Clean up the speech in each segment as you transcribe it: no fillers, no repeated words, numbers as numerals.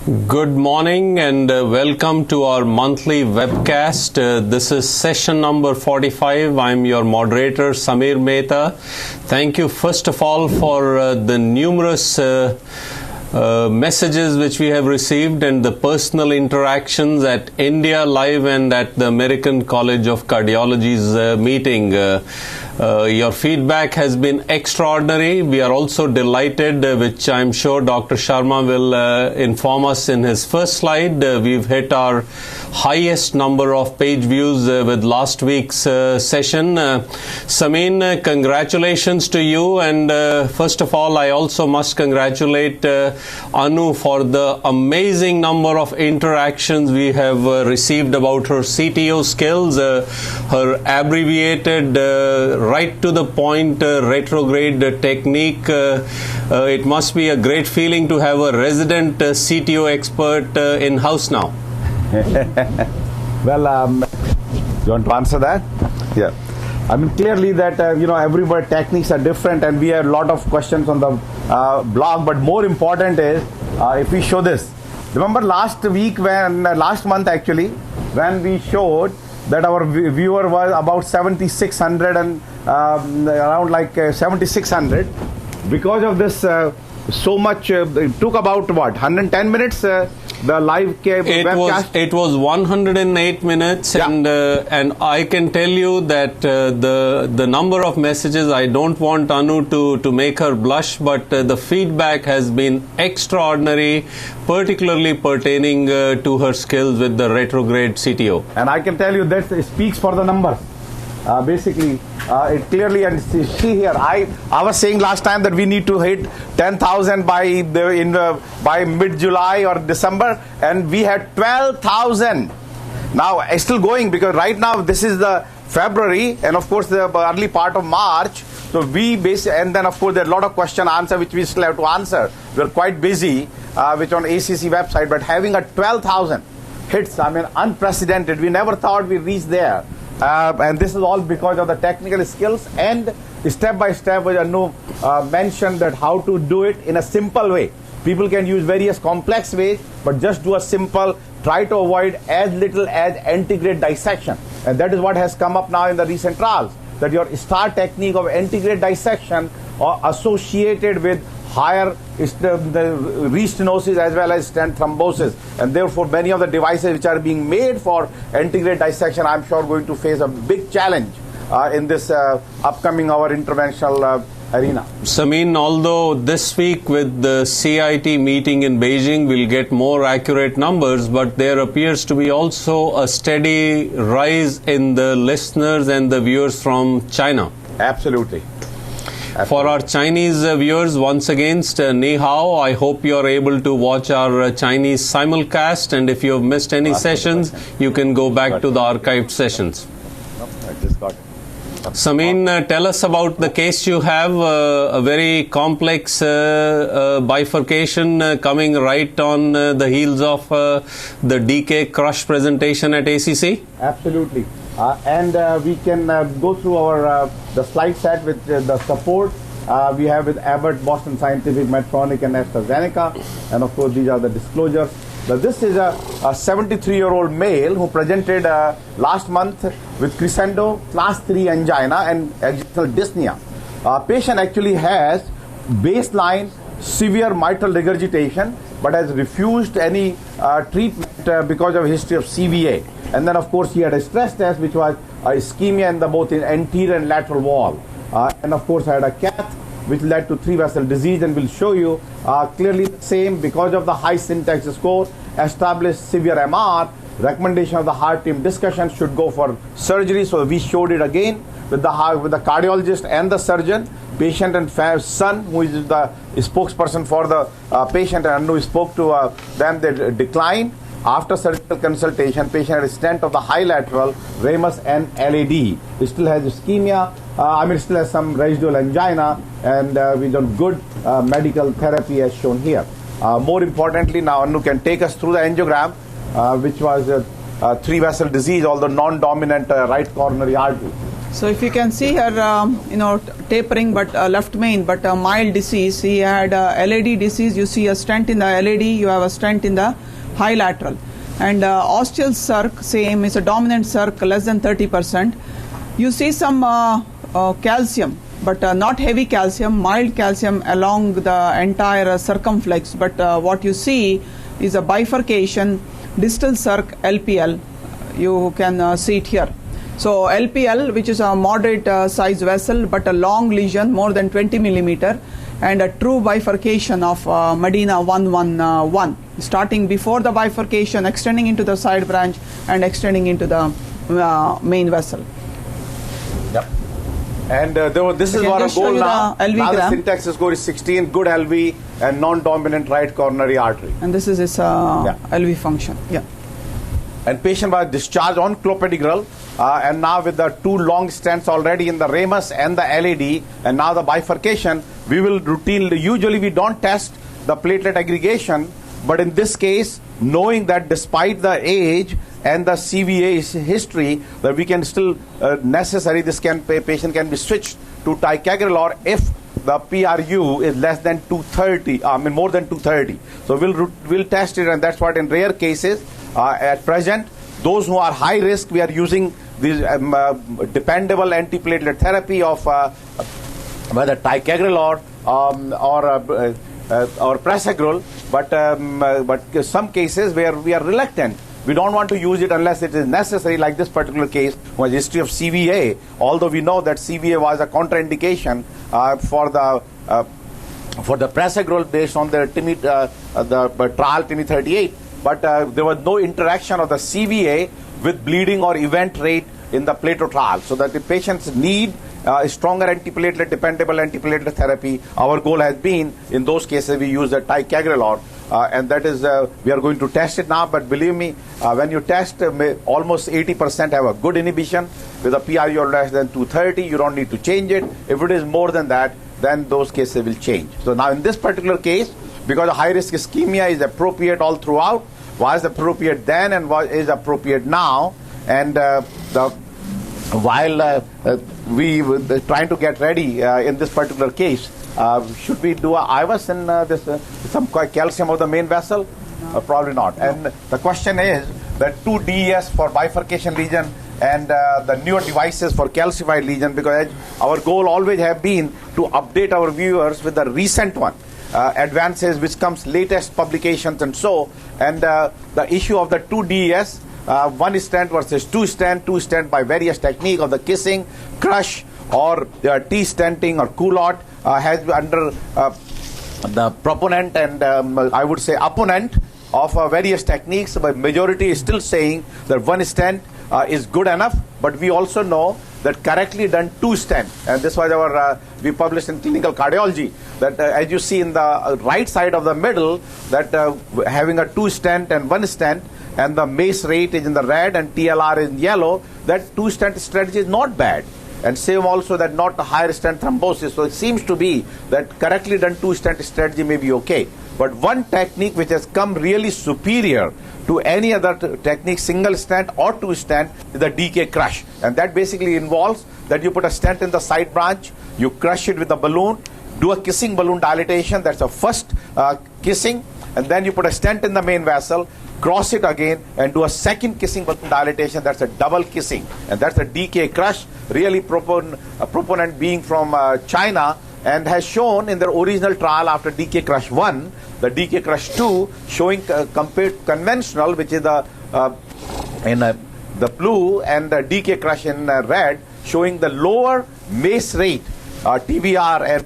Good morning and welcome to our monthly webcast. This is session number 45. I'm your moderator, Samir Mehta. Thank you first of all for the numerous messages which we have received and the personal interactions at India Live and at the American College of Cardiology's meeting. Your feedback has been extraordinary. We are also delighted, which I'm sure Dr. Sharma will inform us in his first slide. We've hit our highest number of page views with last week's session. Samin, congratulations to you. And first of all, I also must congratulate Anu for the amazing number of interactions we have received about her CTO skills, her abbreviated right to the point retrograde technique. It must be a great feeling to have a resident CTO expert in-house now. Well, you want to answer that? Yeah. I mean, clearly that, everybody techniques are different and we have a lot of questions on the blog, but more important is if we show this. Remember last month actually, when we showed that our viewer was about 7,600 and around like 7,600. Because of this, so much, it took about what, 110 minutes? The live webcast? It was 108 minutes, yeah. And I can tell you that the number of messages, I don't want Anu to make her blush, but the feedback has been extraordinary, particularly pertaining to her skills with the retrograde CTO. And I can tell you that speaks for the numbers. Basically, it clearly, and see here, I was saying last time that we need to hit 10,000 by mid-July or December, and we had 12,000. Now it's still going because right now this is the February, and of course the early part of March. So and then of course there are a lot of question answer which we still have to answer. We're quite busy, which on ACC website, but having a 12,000 hits, I mean unprecedented. We never thought we'd reach there. And this is all because of the technical skills and step by step, which Anu mentioned that how to do it in a simple way. People can use various complex ways, but just do a simple, try to avoid as little as antegrade dissection. And that is what has come up now in the recent trials, that your STAR technique of antegrade dissection are associated with higher restenosis as well as stent thrombosis, and therefore many of the devices which are being made for antegrade dissection, I'm sure going to face a big challenge in this upcoming our interventional arena. Samin, although this week with the CIT meeting in Beijing we'll get more accurate numbers, but there appears to be also a steady rise in the listeners and the viewers from China. Absolutely. For our Chinese viewers, once again, ni hao. I hope you are able to watch our Chinese simulcast, and if you have missed any sessions, you can go back to the archived sessions. I just got it. Samin, tell us about the case you have, a very complex bifurcation coming right on the heels of the DK crush presentation at ACC. Absolutely. And we can go through our the slide set with the support we have with Abbott, Boston Scientific, Medtronic, and AstraZeneca. And of course, these are the disclosures. Now, this is a 73-year-old male who presented last month with crescendo, class 3 angina, and axial dyspnea. Patient actually has baseline severe mitral regurgitation, but has refused any treatment because of a history of CVA. And then, of course, he had a stress test, which was ischemia in both in anterior and lateral wall. And, of course, had a cath, which led to 3-vessel disease, and will show you clearly the same because of the high syntax score, established severe MR. Recommendation of the heart team discussion should go for surgery. So we showed it again with the cardiologist and the surgeon, patient and son, who is the spokesperson for the patient, and Anu spoke to them. They declined. After surgical consultation, patient had a stent of the high lateral, ramus and LAD. It still has ischemia, still has some residual angina, and we done good medical therapy as shown here. More importantly, now Anu can take us through the angiogram, which was a 3-vessel disease, although non-dominant right coronary artery. So if you can see here, tapering, but left main, but mild disease. He had LAD disease. You see a stent in the LAD. You have a stent in the high lateral. And ostial circ, same, is a dominant circ, less than 30%. You see some calcium, but not heavy calcium, mild calcium along the entire circumflex. But what you see is a bifurcation, distal circ, LPL. You can see it here. So LPL, which is a moderate size vessel, but a long lesion, more than 20 millimeter, and a true bifurcation of Medina 111, starting before the bifurcation, extending into the side branch, and extending into the main vessel. Yep. And this is our goal now. Now the syntax score is 16, good LV, and non-dominant right coronary artery. And this is its LV function. Yeah. And patient was discharged on clopidogrel, and now with the 2 long stents already in the ramus and the LAD, and now the bifurcation, we will routinely, usually we don't test the platelet aggregation, but in this case, knowing that despite the age and the CVA history, that we can still necessary, patient can be switched to ticagrelor if the PRU is less than 230, more than 230. So we'll test it, and that's what in rare cases, at present, those who are high risk, we are using this dependable antiplatelet therapy of whether ticagrelor or prasugrel, but some cases where we are reluctant. We don't want to use it unless it is necessary, like this particular case was history of CVA, although we know that CVA was a contraindication for the prasugrel based on the trial TIMI 38. But there was no interaction of the CVA with bleeding or event rate in the Plato trial. So that the patients need stronger antiplatelet, dependable antiplatelet therapy. Our goal has been, in those cases, we use the ticagrelor, and that is, we are going to test it now. But believe me, when you test, almost 80% have a good inhibition. With a PRU less than 230, you don't need to change it. If it is more than that, then those cases will change. So now in this particular case, because the high-risk ischemia is appropriate all throughout, was appropriate then and is appropriate now, and while we were trying to get ready in this particular case, should we do a IVUS in some calcium of the main vessel? Probably not. And the question is that 2 DES for bifurcation lesion and the newer devices for calcified lesion, because our goal always have been to update our viewers with the recent one. Advances which comes latest publications and so, and the issue of the 2 DES, 1 stent versus 2 stent by various technique of the kissing, crush, or T-stenting or culotte has been under the proponent and I would say opponent of various techniques, but majority is still saying that 1 stent is good enough, but we also know that correctly done 2 stent, and this was our we published in Clinical Cardiology, that as you see in the right side of the middle, that having a 2 stent and 1 stent, and the MACE rate is in the red and TLR is in yellow, that 2 stent strategy is not bad. And same also that not a higher stent thrombosis. So it seems to be that correctly done 2 stent strategy may be okay. But one technique which has come really superior to any other technique, single stent or 2 stent, is the DK crush. And that basically involves that you put a stent in the side branch, you crush it with a balloon, do a kissing balloon dilatation, that's the first kissing, and then you put a stent in the main vessel, cross it again, and do a second kissing balloon dilatation, that's a double kissing. And that's the DK crush, really proponent being from China, and has shown in their original trial after DK crush 1, the DK crush 2 showing compared conventional, which is the in the blue, and the DK crush in red, showing the lower MACE rate, TBR and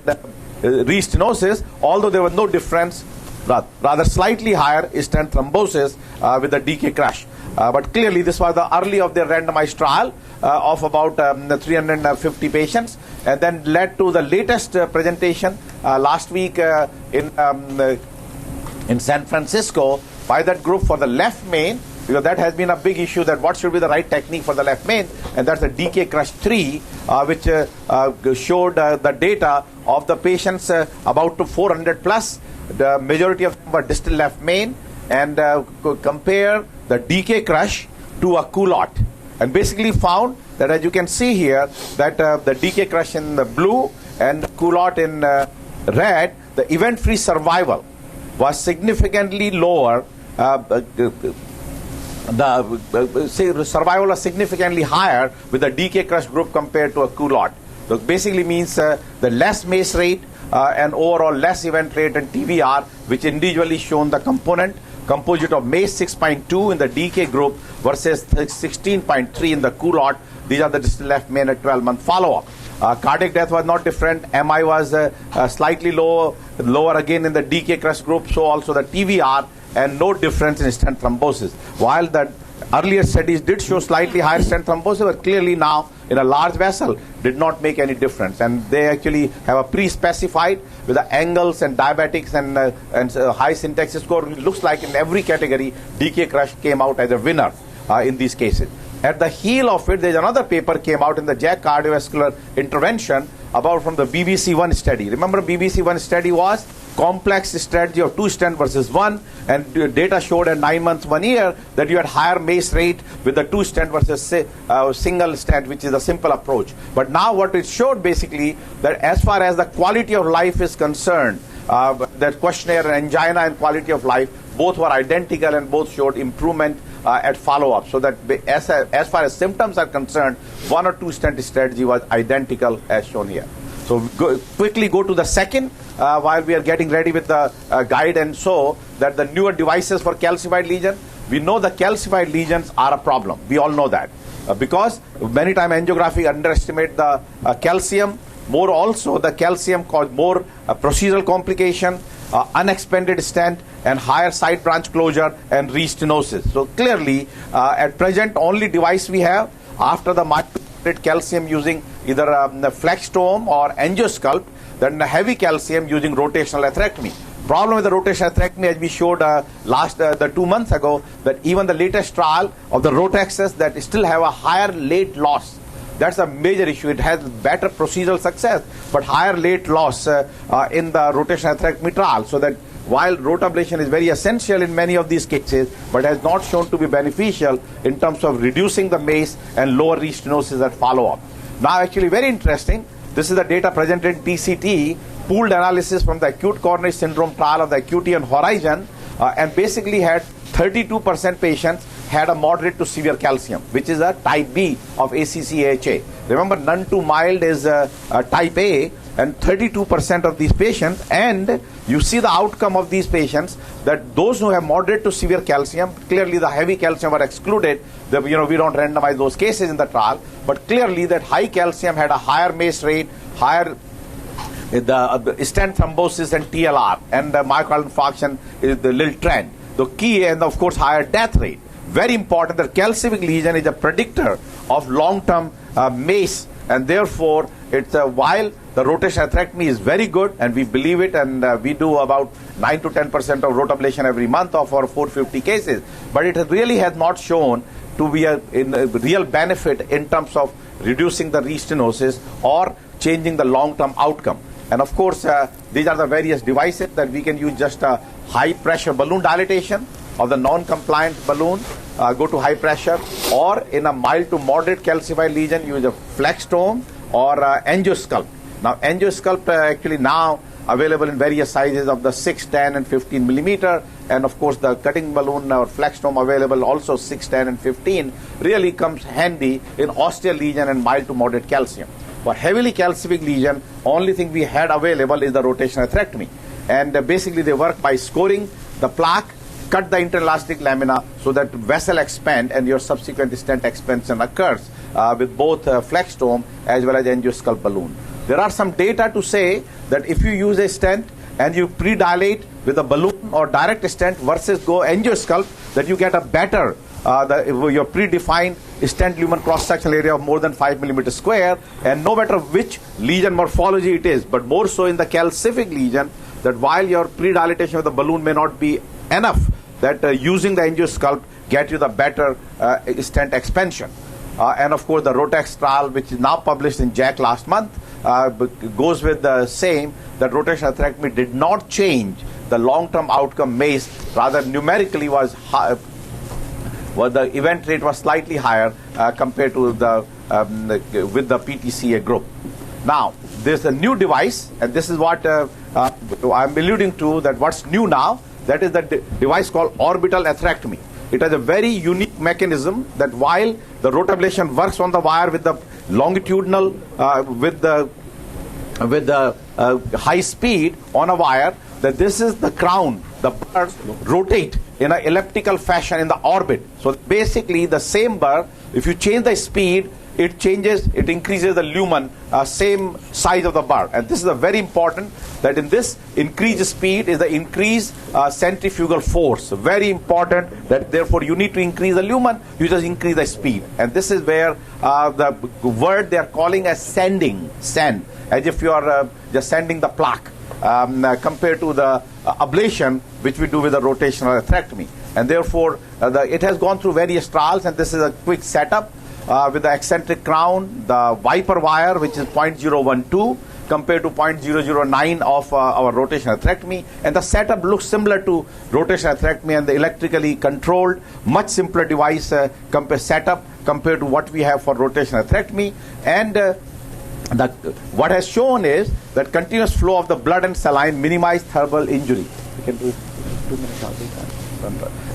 restenosis, although there was no difference, rather slightly higher stent thrombosis with the DK crush. But clearly this was the early of their randomized trial of about 350 patients, and then led to the latest presentation last week in San Francisco by that group for the left main, because that has been a big issue, that what should be the right technique for the left main, and that's the DK crush 3, which showed the data of the patients about to 400 plus. The majority of them were distal left main, and compare the DK crush to a culotte. and basically found that, as you can see here, that the decay crush in the blue and culotte in red, the event-free survival was significantly lower. The survival was significantly higher with the decay crush group compared to a culotte. So basically means the less MACE rate and overall less event rate and TVR, which individually shown the composite of MACE 6.2 in the decay group versus 16.3 in the culotte. These are the distal left main at 12-month follow-up. Cardiac death was not different. MI was slightly lower again in the decay crush group, so also the TVR, and no difference in stent thrombosis. While the earlier studies did show slightly higher stent thrombosis, but clearly now in a large vessel did not make any difference. And they actually have a pre-specified with the angles and diabetics and high syntax score. It looks like in every category, decay crush came out as a winner in these cases. At the heel of it, there's another paper came out in the JACC Cardiovascular Intervention about from the BBC1 study. Remember, BBC1 study was complex strategy of 2 stent versus 1, and data showed at 9 months, 1 year, that you had higher MACE rate with the 2 stent versus single stent, which is a simple approach. But now what it showed basically that as far as the quality of life is concerned, that questionnaire, angina and quality of life, both were identical and both showed improvement at follow-up. So that as far as symptoms are concerned, 1 or 2 stent strategy was identical as shown here. So quickly go to the second while we are getting ready with the guide, and so that the newer devices for calcified lesion. We know the calcified lesions are a problem. We all know that because many times angiography underestimate the calcium. More also, the calcium cause more procedural complication, unexpanded stent, and higher side branch closure and restenosis. So clearly, at present, only device we have after the calcium using either the flextome or angiosculpt, then the heavy calcium using rotational atherectomy. Problem with the rotational atherectomy, as we showed the 2 months ago, that even the latest trial of the Rotexes that still have a higher late loss. That's a major issue. It has better procedural success, but higher late loss in the rotational atherectomy trial. So that while rotablation is very essential in many of these cases, but has not shown to be beneficial in terms of reducing the MACE and lower restenosis at follow-up. Now, actually very interesting, this is the data presented in TCT, pooled analysis from the acute coronary syndrome trial of the Acuity and Horizon, and basically had 32% patients had a moderate to severe calcium, which is a type B of ACC-AHA. Remember, none too mild is type A, and 32% of these patients, and you see the outcome of these patients, that those who have moderate to severe calcium, clearly the heavy calcium were excluded. We don't randomize those cases in the trial, but clearly that high calcium had a higher MACE rate, higher the stent thrombosis and TLR, and the myocardial infarction is the little trend. The key, and of course higher death rate. Very important that calcific lesion is a predictor of long-term MACE, and therefore it's while the rotational atherectomy is very good, and we believe it, and we do about 9 to 10% of rotablation every month of our 450 cases, but it really has not shown to be a real benefit in terms of reducing the restenosis or changing the long-term outcome. And of course, these are the various devices that we can use. Just a high pressure balloon dilatation of the non-compliant balloon, go to high pressure, or in a mild to moderate calcified lesion, use a flextome or angiosculpt. Now, angiosculpt actually now available in various sizes of the 6, 10, and 15 millimeter, and of course the cutting balloon or flextome available also 6, 10, and 15 really comes handy in osteal lesion and mild to moderate calcium. For heavily calcific lesion, only thing we had available is the rotational atherectomy, and basically they work by scoring the plaque, cut the interelastic lamina so that vessel expand and your subsequent stent expansion occurs with both flextome as well as angiosculpt balloon. There are some data to say that if you use a stent and you pre-dilate with a balloon or direct stent versus go angiosculpt, that you get a better your predefined stent lumen cross-sectional area of more than 5 millimeters square, and no matter which lesion morphology it is, but more so in the calcific lesion, that while your pre-dilatation of the balloon may not be enough, that using the angiosculpt get you the better stent expansion. And of course the Rotex trial, which is now published in JACC last month, goes with the same, that rotational atherectomy did not change the long-term outcome MACE, rather numerically was was the event rate was slightly higher compared to the with the PTCA group. Now, there's a new device, and this is what I'm alluding to, that what's new now, that is the device called Orbital Atherectomy. It has a very unique mechanism that while the rotablation works on the wire with the longitudinal, with the high speed on a wire, that this is the crown, the burrs rotate in an elliptical fashion in the orbit. So basically the same burr, if you change the speed, it changes, it increases the lumen, same size of the burr. And this is a very important, that in this increased speed is the increased centrifugal force. Very important, that therefore you need to increase the lumen, you just increase the speed. And this is where the word they are calling as sending, send, as if you are just sending the plaque, compared to the ablation which we do with the rotational atherectomy. And therefore it has gone through various trials, and this is a quick setup. With the eccentric crown, the Viper wire, which is 0.012 compared to 0.009 of our rotational atherectomy, and the setup looks similar to rotational atherectomy, and the electrically controlled, much simpler device setup compared to what we have for rotational atherectomy. And what has shown is that continuous flow of the blood and saline minimize thermal injury. We can do 2 minutes.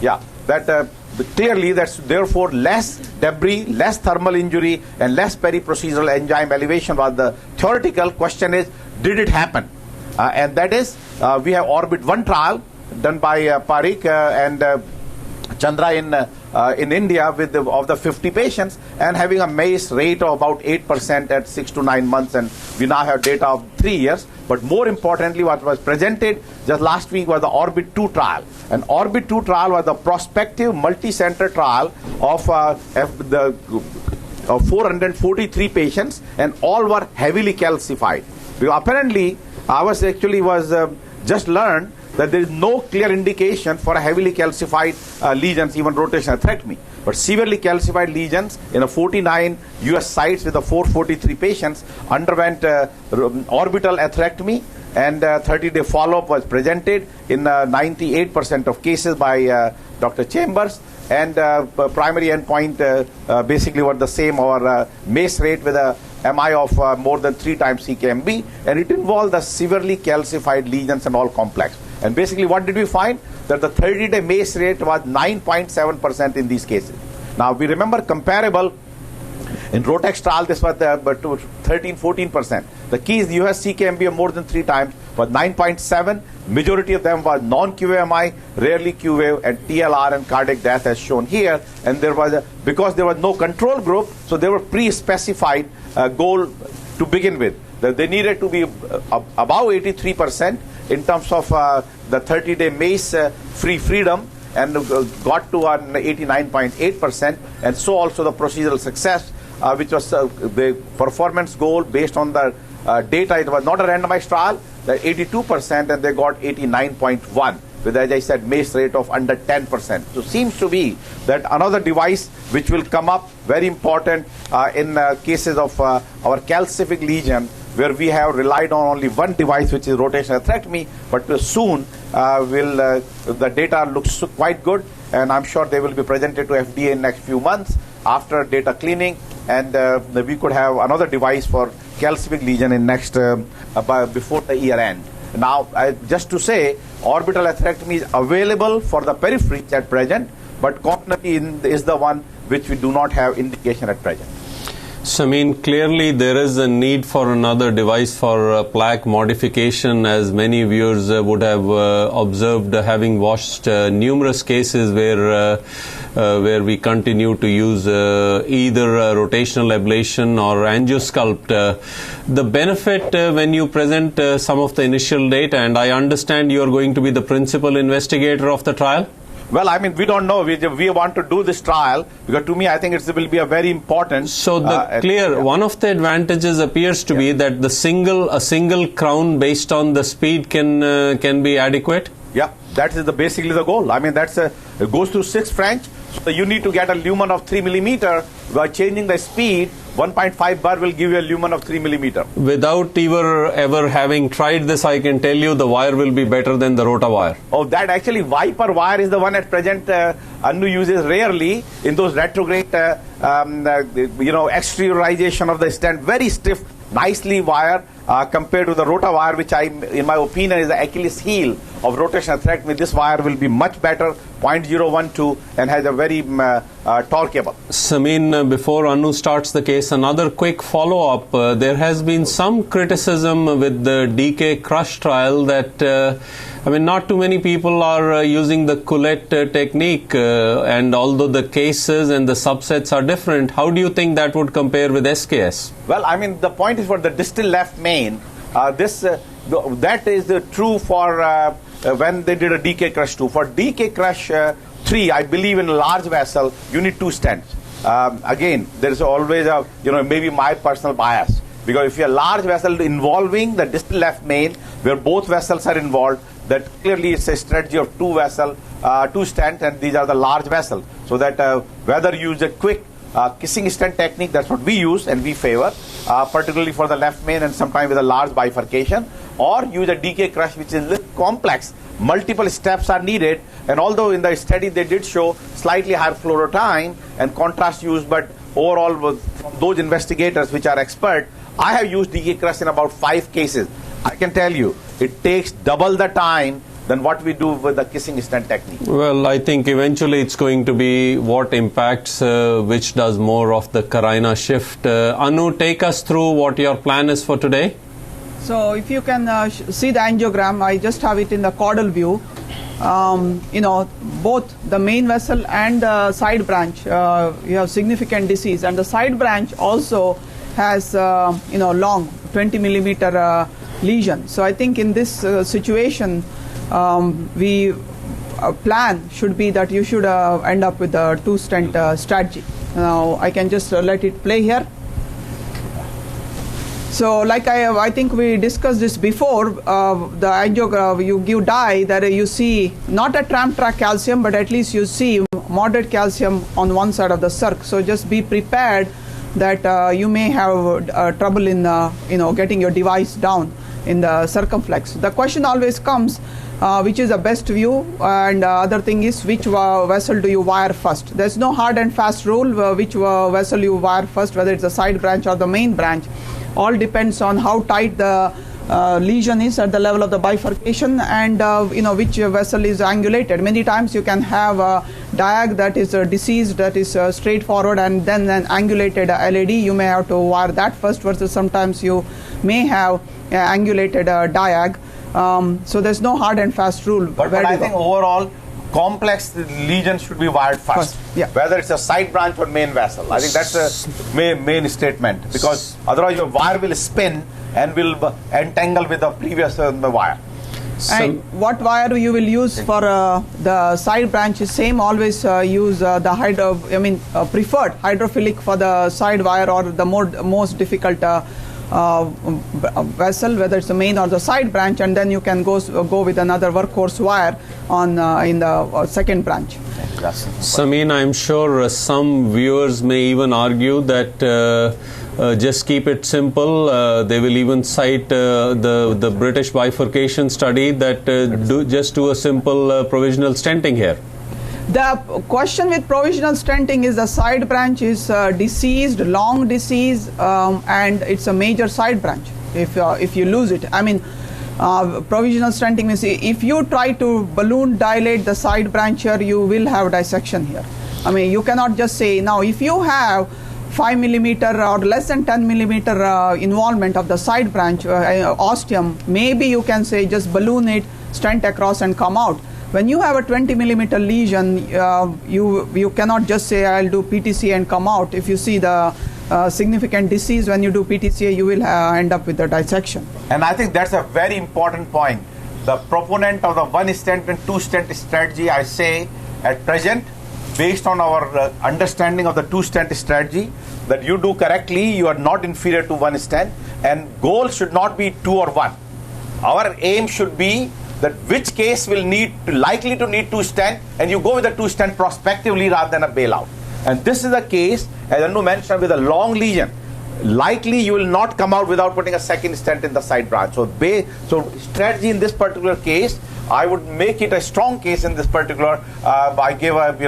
Yeah, that. Clearly, that's therefore less debris, less thermal injury, and less peri-procedural enzyme elevation was the theoretical. Question is, did it happen? And that is, we have Orbit 1 trial done by Parikh and Chandra in India with of the 50 patients, and having a MACE rate of about 8% at 6 to 9 months, and we now have data of 3 years. But more importantly, what was presented just last week was the Orbit 2 trial. And Orbit 2 trial was the prospective multi-center trial of 443 patients, and all were heavily calcified. Because apparently, ours actually was just learned that there is no clear indication for a heavily calcified lesions, even rotational atherectomy. But severely calcified lesions in a 49 US sites with the 443 patients underwent orbital atherectomy, and 30-day follow-up was presented in 98% of cases by Dr. Chambers. And primary endpoint basically were the same, or MACE rate with a MI of more than 3 times CKMB, and it involved the severely calcified lesions and all complex. And basically what did we find? That the 30-day MACE rate was 9.7% in these cases. Now we remember comparable in Rotex trial, this was 13-14%. The key is US CKMB of more than 3 times was 9.7. Majority of them was non-QAMI, rarely QA, and TLR and cardiac death as shown here. And there was because there was no control group, so they were pre-specified goal to begin with. That they needed to be above 83% in terms of the 30-day MACE free freedom, and got to an 89.8%, and so also the procedural success, which was the performance goal based on the data. It was not a randomized trial, the 82%, and they got 89.1 with, as I said, MACE rate of under 10%. So seems to be that another device which will come up very important in cases of our calcific lesion, where we have relied on only one device, which is rotational atherectomy, but soon the data looks quite good, and I'm sure they will be presented to FDA in next few months after data cleaning, and we could have another device for calcific lesion in next before the year end. Now, just to say, orbital atherectomy is available for the periphery at present, but coronary is the one which we do not have indication at present. So, I mean, clearly there is a need for another device for plaque modification, as many viewers would have observed, having watched numerous cases where we continue to use either rotational ablation or angiosculpt. The benefit when you present some of the initial data, and I understand you are going to be the principal investigator of the trial? Well, I mean, we don't know. We want to do this trial because, to me, I think it will be a very important. So the one of the advantages appears to be that a single crown based on the speed can be adequate. Yeah, that is basically the goal. I mean, it goes through 6 French. So you need to get a lumen of 3 millimeter by changing the speed 1.5 bar will give you a lumen of 3 millimeter. Without ever having tried this, I can tell you the wire will be better than the rota wire. Oh, that actually Viper wire is the one at present Anu uses rarely in those retrograde, exteriorization of the stent. Very stiff, nicely wire compared to the rota wire, which in my opinion, is the Achilles heel of rotational atherectomy. This wire will be much better, 0.012, and has a very torqueable. Samin, before Anu starts the case, another quick follow-up. There has been some criticism with the DK crush trial that not too many people are using the Coulette technique, and although the cases and the subsets are different, how do you think that would compare with SKS? Well, the point is for the distal left main, that is true for when they did a DK crush 2. For DK crush 3, I believe in a large vessel, you need 2 stents. Again, there is always maybe my personal bias. Because if you have a large vessel involving the distal left main, where both vessels are involved, that clearly it's a strategy of 2 stents, and these are the large vessels. So that whether you use a quick kissing stent technique, that's what we use and we favor, particularly for the left main and sometimes with a large bifurcation, or use a DK crush, which is a little complex. Multiple steps are needed, and although in the study they did show slightly higher fluoro time and contrast use, but overall with those investigators which are expert, I have used DK crush in about 5 cases. I can tell you, it takes double the time than what we do with the kissing stent technique. Well, I think eventually it's going to be what impacts which does more of the Carina shift. Anu, take us through what your plan is for today. So if you can see the angiogram, I just have it in the caudal view. Both the main vessel and the side branch, you have significant disease, and the side branch also has long 20 millimeter lesion. So I think in this situation, we plan should be that you should end up with a 2 stent strategy. Now I can just let it play here. So like I think we discussed this before, the angiogram, you give dye, that you see not a tramp track calcium, but at least you see moderate calcium on one side of the circ. So just be prepared that you may have trouble in getting your device down in the circumflex. The question always comes, which is the best view, and other thing is which vessel do you wire first. There's no hard and fast rule which vessel you wire first, whether it's the side branch or the main branch. All depends on how tight the lesion is at the level of the bifurcation, and which vessel is angulated. Many times you can have a diag that is diseased, that is straightforward, and then an angulated LAD. You may have to wire that first, versus sometimes you may have angulated diag. So there's no hard and fast rule. But I think overall, complex lesions should be wired first. Yeah. Whether it's a side branch or main vessel. I think that's a main statement, because otherwise your wire will spin and will entangle with the previous wire. And what wire you will use for the side branch is same. Always use the preferred hydrophilic for the side wire, or the most difficult vessel, whether it's the main or the side branch, and then you can go with another workhorse wire on in the second branch. Samin, I'm sure some viewers may even argue that just keep it simple. They will even cite the British bifurcation study that do a simple provisional stenting here. The question with provisional stenting is the side branch is diseased, long disease, and it's a major side branch. If you lose it, provisional stenting means if you try to balloon dilate the side branch here, you will have dissection here. You cannot just say, now if you have 5 millimeter or less than 10 millimeter involvement of the side branch ostium, maybe you can say just balloon it, stent across and come out. When you have a 20 millimeter lesion, you cannot just say I'll do PTCA and come out. If you see the significant disease when you do PTCA, you will end up with a dissection. And I think that's a very important point. The proponent of the 1 stent and 2 stent strategy, I say at present, based on our understanding of the 2 stent strategy, that you do correctly, you are not inferior to 1 stent, and goal should not be 2 or 1. Our aim should be that which case will likely to need 2 stent, and you go with the 2 stent prospectively rather than a bailout. And this is a case, as Anu mentioned, with a long lesion. likely you will not come out without putting a second stent in the side branch. So strategy in this particular case, I would make it a strong case in this particular. I gave an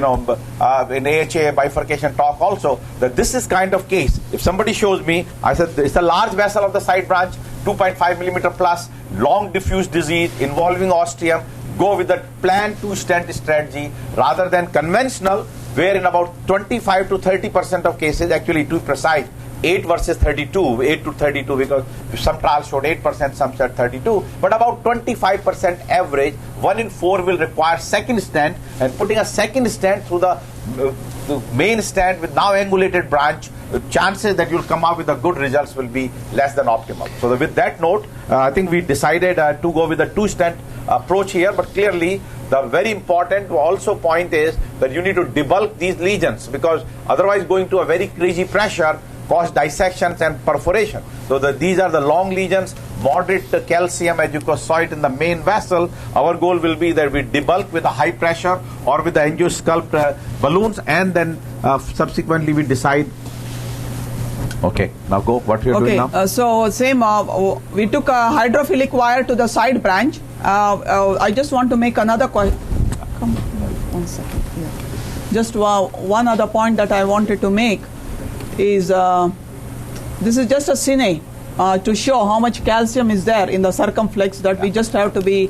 AHA bifurcation talk also, that this is kind of case. If somebody shows me, I said it's a large vessel of the side branch, 2.5 millimeter plus, long diffuse disease involving ostium, go with the planned 2-stent strategy rather than conventional, where in about 25 to 30% of cases, actually to be precise, 8 versus 32, 8 to 32, because some trials showed 8%, some said 32, but about 25% average, 1 in 4 will require second stent, and putting a second stent through the main stent with now angulated branch, the chances that you'll come out with the good results will be less than optimal. So with that note, I think we decided to go with a 2-stent approach here, but clearly the very important also point is that you need to debulk these lesions, because otherwise going to a very crazy pressure cause dissections and perforation. So these are the long lesions, moderate calcium, as you saw it in the main vessel. Our goal will be that we debulk with a high pressure or with the angiosculpt balloons, and then subsequently we decide. Okay, now go. What we are doing now? So same. We took a hydrophilic wire to the side branch. I just want to make another question. Come on, 1 second. Yeah. Just one other point that I wanted to make is this is just a cine to show how much calcium is there in the circumflex, that we just have to be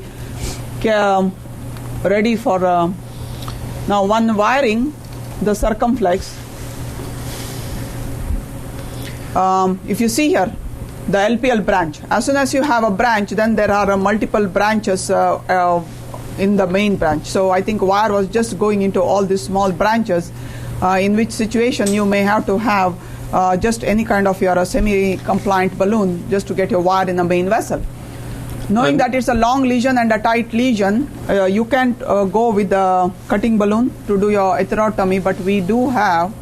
ready for now one wiring the circumflex. If you see here the LPL branch, as soon as you have a branch, then there are multiple branches in the main branch. So I think wire was just going into all these small branches, in which situation you may have to have just any kind of your semi-compliant balloon just to get your wire in the main vessel. Knowing that it's a long lesion and a tight lesion, you can't go with the cutting balloon to do your atherectomy, but we do have.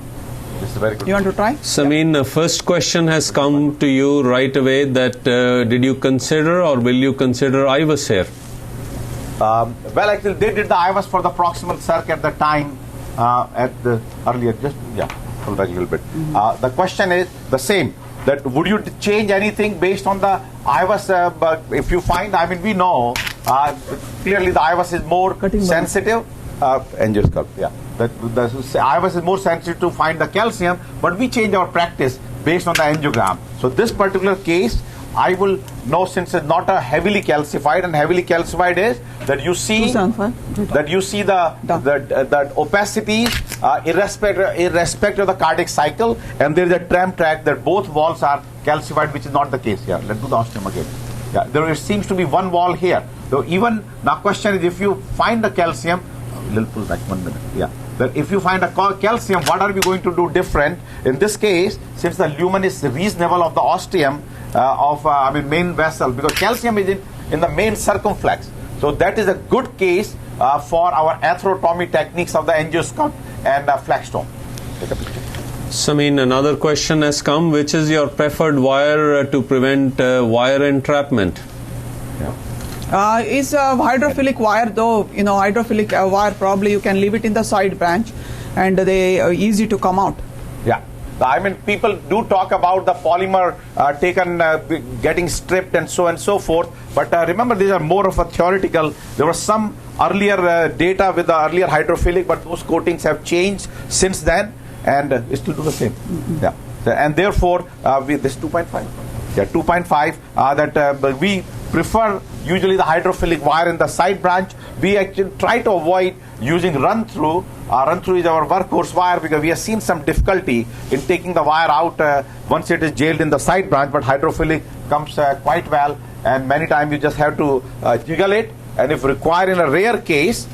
This is very good. You want to try? Samin, first question has come to you right away, that did you consider or will you consider IVUS here? Well, actually they did the IVUS for the proximal circ at the time, at the earlier, pull back a little bit. The question is the same, that would you change anything based on the IVUS? But if you find, I mean, we know clearly the IVUS is more sensitive. Angiosculpt, yeah. The IVUS is more sensitive to find the calcium, but we change our practice based on the angiogram. So this particular case, I will know, since it's not a heavily calcified, and heavily calcified is that you see the opacity irrespective of the cardiac cycle, and there is a tram track that both walls are calcified, which is not the case here. Let's do the ostium again. Yeah, there seems to be one wall here. So even now, question is, if you find the calcium, little pull back 1 minute. Yeah. That if you find a calcium, what are we going to do different? In this case, since the lumen is reasonable of the ostium main vessel, because calcium is in the main circumflex. So that is a good case for our atherectomy techniques of the angiosculpt and flextome. Take a picture. Samin, another question has come. Which is your preferred wire to prevent wire entrapment? Is a hydrophilic wire, though, hydrophilic wire, probably you can leave it in the side branch and they are easy to come out. Yeah. I mean, people do talk about the polymer getting stripped and so forth. But remember, these are more of a theoretical. There was some earlier data with the earlier hydrophilic, but those coatings have changed since then, and it still do the same. Yeah. And therefore, this 2.5. Yeah, 2.5. We prefer usually the hydrophilic wire in the side branch. We actually try to avoid using run-through. Run-through is our workhorse wire, because we have seen some difficulty in taking the wire out once it is jailed in the side branch, but hydrophilic comes quite well, and many times you just have to jiggle it, and if required in a rare case,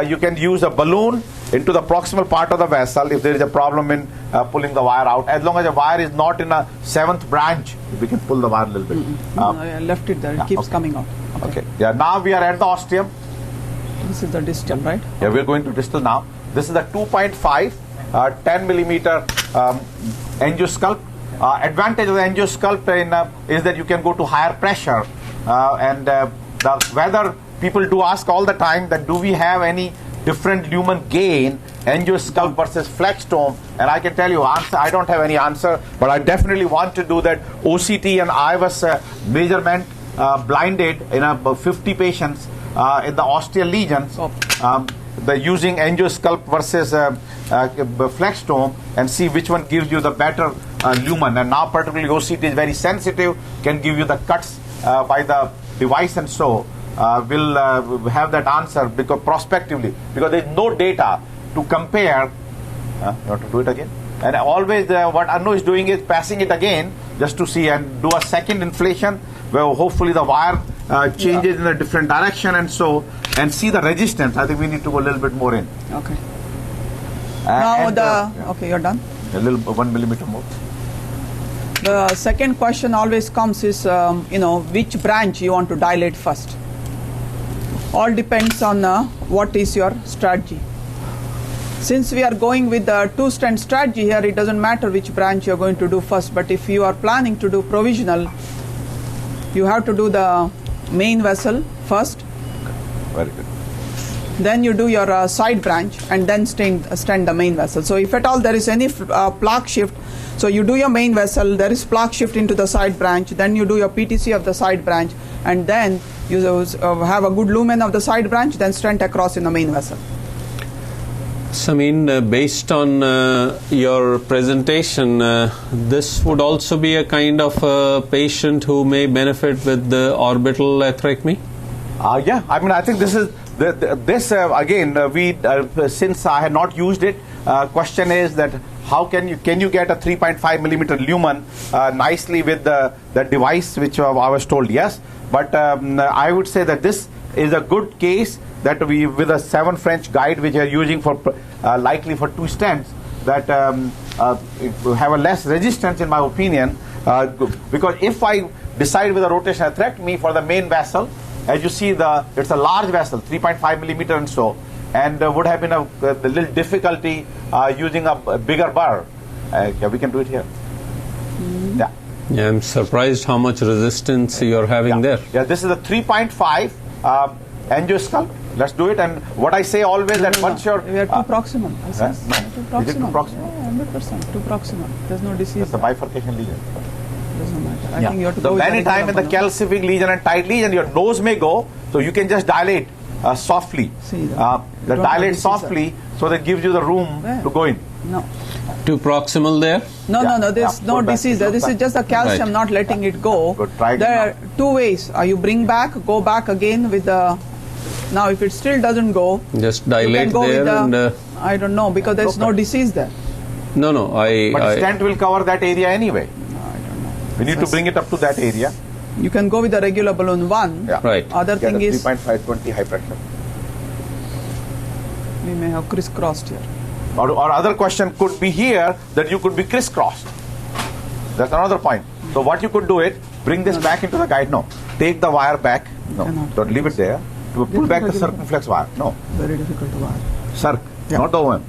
you can use a balloon into the proximal part of the vessel if there is a problem in pulling the wire out. As long as the wire is not in a 7th branch, we can pull the wire a little bit. I left it there. It keeps coming out. Okay. Yeah. Now we are at the ostium. This is the distal, right? Yeah, we are going to distal now. This is the 2.5 10 millimeter angiosculpt. Advantage of the angiosculpt is that you can go to higher pressure, and the weather, people do ask all the time that do we have any different lumen gain, angiosculpt versus flextome, and I can tell you, I don't have any answer, but I definitely want to do that OCT and IVUS measurement blinded in about 50 patients in the osteal lesions. The using angiosculpt versus flextome and see which one gives you the better lumen. And now particularly OCT is very sensitive, can give you the cuts by the device, and so we'll have that answer because prospectively, because there is no data to compare. You want to do it again? And always what Anu is doing is passing it again just to see and do a second inflation where hopefully the wire changes in a different direction, and so, and see the resistance. I think we need to go a little bit more in. Okay. Okay, you're done. A little 1 millimeter more. The second question always comes is, which branch you want to dilate first. All depends on what is your strategy. Since we are going with the 2-stent strategy here, it doesn't matter which branch you're going to do first. But if you are planning to do provisional, you have to do the main vessel first. Very good. Then you do your side branch and then stent the main vessel. So if at all there is any plaque shift, so you do your main vessel, there is plaque shift into the side branch, then you do your PTC of the side branch, and then you have a good lumen of the side branch, then stent across in the main vessel. Samin, based on your presentation, this would also be a kind of patient who may benefit with the orbital atherectomy? Yeah, I mean, I think this is since I had not used it, question is that how can you get a 3.5 millimeter lumen nicely with the device, which I was told yes, but I would say that this is a good case that we, with a 7 French guide which are using for likely for 2 stents, that have a less resistance in my opinion, because if I decide with a rotation atherectomy for the main vessel, as you see, it's a large vessel, 3.5 millimeter and so, and would have been a little difficulty using a bigger burr. Yeah, we can do it here. Yeah. Yeah, I'm surprised how much resistance you're having there. Yeah, this is a 3.5 angiosculpt. Let's do it. And what I say always that once you're... We are too proximal. Is it too proximal? Yeah, 100% too proximal. There's no disease. It's a bifurcation lesion. Doesn't matter. I think you have to so go with many times in the calcific lesion and tight lesion, your nose may go, so you can just dilate softly. See, dilate softly, so that gives you the room to go in. No. Too proximal there? No, there's no disease there. This is just the calcium not letting it go. There are 2 ways. You bring back, go back again with the... Now, if it still doesn't go, just dilate there and... I don't know, because there's no disease there. No, But stent will cover that area anyway. No, I don't know. We need to bring it up to that area. You can go with the regular balloon 1. Yeah. Right. Other thing is... 3.520 high pressure. We may have crisscrossed here. Or other question could be here that you could be crisscrossed. That's another point. So what you could do it, bring this back into the guide. No. Take the wire back. No. Don't leave it there. Pull back the circumflex wire. No. Very difficult to wire. Circ. Yeah. Not the OM.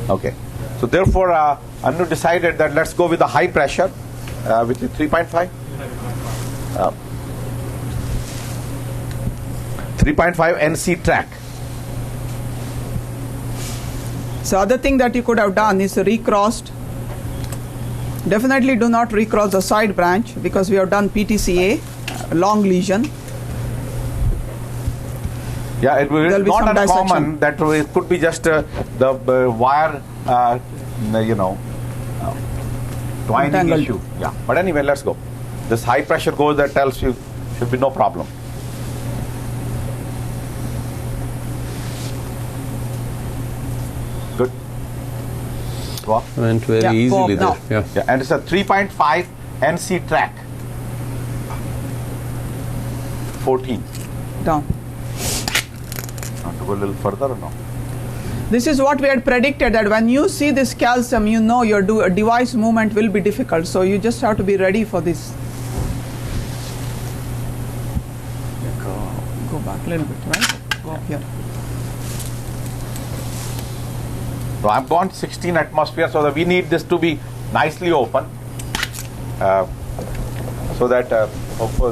Okay. So therefore, Anu decided that let's go with the high pressure, which is 3.5. 3.5 NC track. So other thing that you could have done is recrossed. Definitely do not recross the side branch because we have done PTCA, long lesion. Yeah, it is not uncommon that it could be just the wire, twining issue. Yeah, but anyway, let's go. This high pressure goes, that tells you should be no problem. Good. Go up. Went very easily there. Yeah, and it's a 3.5 NC track. 14. Down. Want to go a little further or no? This is what we had predicted, that when you see this calcium, you know your device movement will be difficult. So you just have to be ready for this. Go back a little bit, right? Go up here. So I've gone 16 atmosphere, so that we need this to be nicely open, so that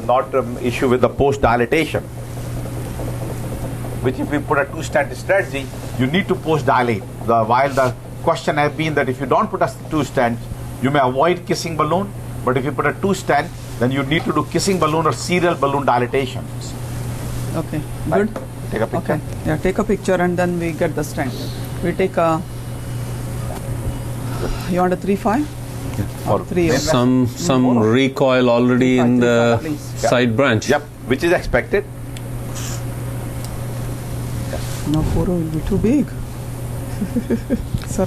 not issue with the post dilatation. which if we put a two-stent strategy, you need to post-dilate. While the question has been that if you don't put a two-stent, you may avoid kissing balloon, but if you put a two-stent, then you need to do kissing balloon or serial balloon dilatations. Okay, Right? good. Take a picture. Okay, yeah, take a picture and then we get the stent. We take a, you want a 3.5? Or 3 or Some recoil already in the please. side branch. Yep, which is expected. No, 4 will be too big. Sir,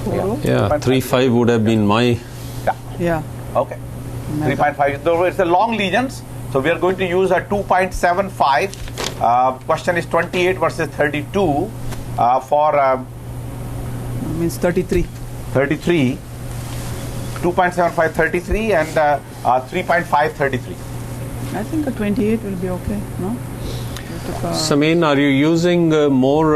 4 Yeah, 3.5 would have been my. Yeah. Okay. 3.5. Though it's a long lesions, so we are going to use a 2.75. Question is 28 versus 32 for Means 33. 33. 2.75 33 and 3.5 33. I think a 28 will be okay, no? We took a- Samin, are you using more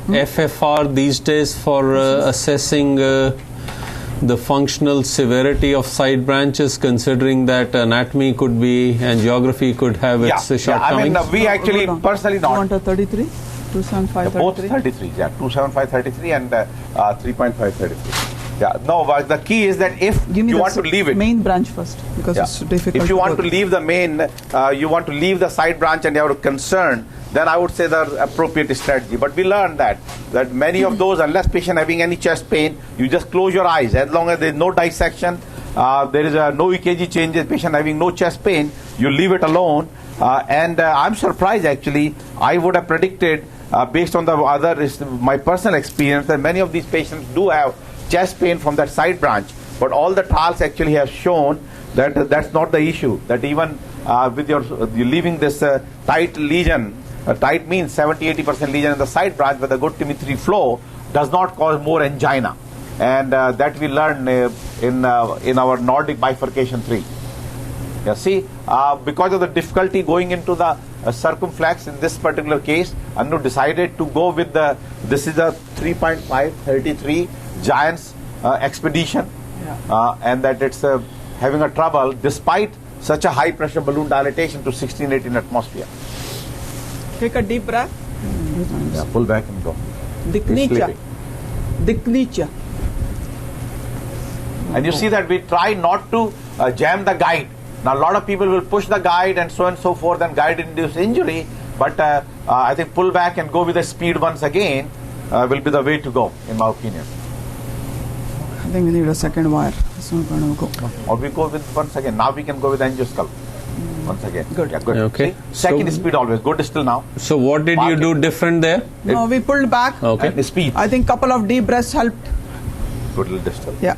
FFR these days for assessing the functional severity of side branches, considering that anatomy could be and geography could have its I shortcomings? mean, we actually Hold on. personally You not. want a 33? 275, Both 33? 33, yeah, 275 33 and 3.5 33. Yeah, no, but the key is that if Give me you the want to leave it, main branch first because yeah. it's difficult. If you want go to leave the main, you want to leave the side branch and you have a concern, then I would say the appropriate strategy. But we learned that many of those, unless patient having any chest pain, you just close your eyes. As long as there is no dissection, there is no EKG changes, patient having no chest pain, you leave it alone. And I'm surprised actually. I would have predicted, based on the my personal experience, that many of these patients do have chest pain from that side branch. But all the trials actually have shown that that's not the issue. That even with you leaving this tight lesion, tight means 70-80% lesion in the side branch with a good T3 flow does not cause more angina. And that we learned in our Nordic Bifurcation 3. You see, because of the difficulty going into the circumflex in this particular case, Anu decided to go with this is a 3.5 33 Giants expedition, and that it's having a trouble despite such a high pressure balloon dilatation to 16-18 atmosphere. Take a deep breath. Yeah, pull back and go. Diknicha. Diknicha. And you see that we try not to jam the guide. Now a lot of people will push the guide and so forth and guide induce injury, but I think pull back and go with the speed once again will be the way to go, in my opinion. I think we need a second wire. It's not going to go. Or we go with once again. Now we can go with angiosculp. Once again. Good. Yeah, good. Okay. See? Second So- speed always. Good still now. So what did you do different there? No, we pulled back. Okay. And speed. I think couple of deep breaths helped. Good little distal. Yeah.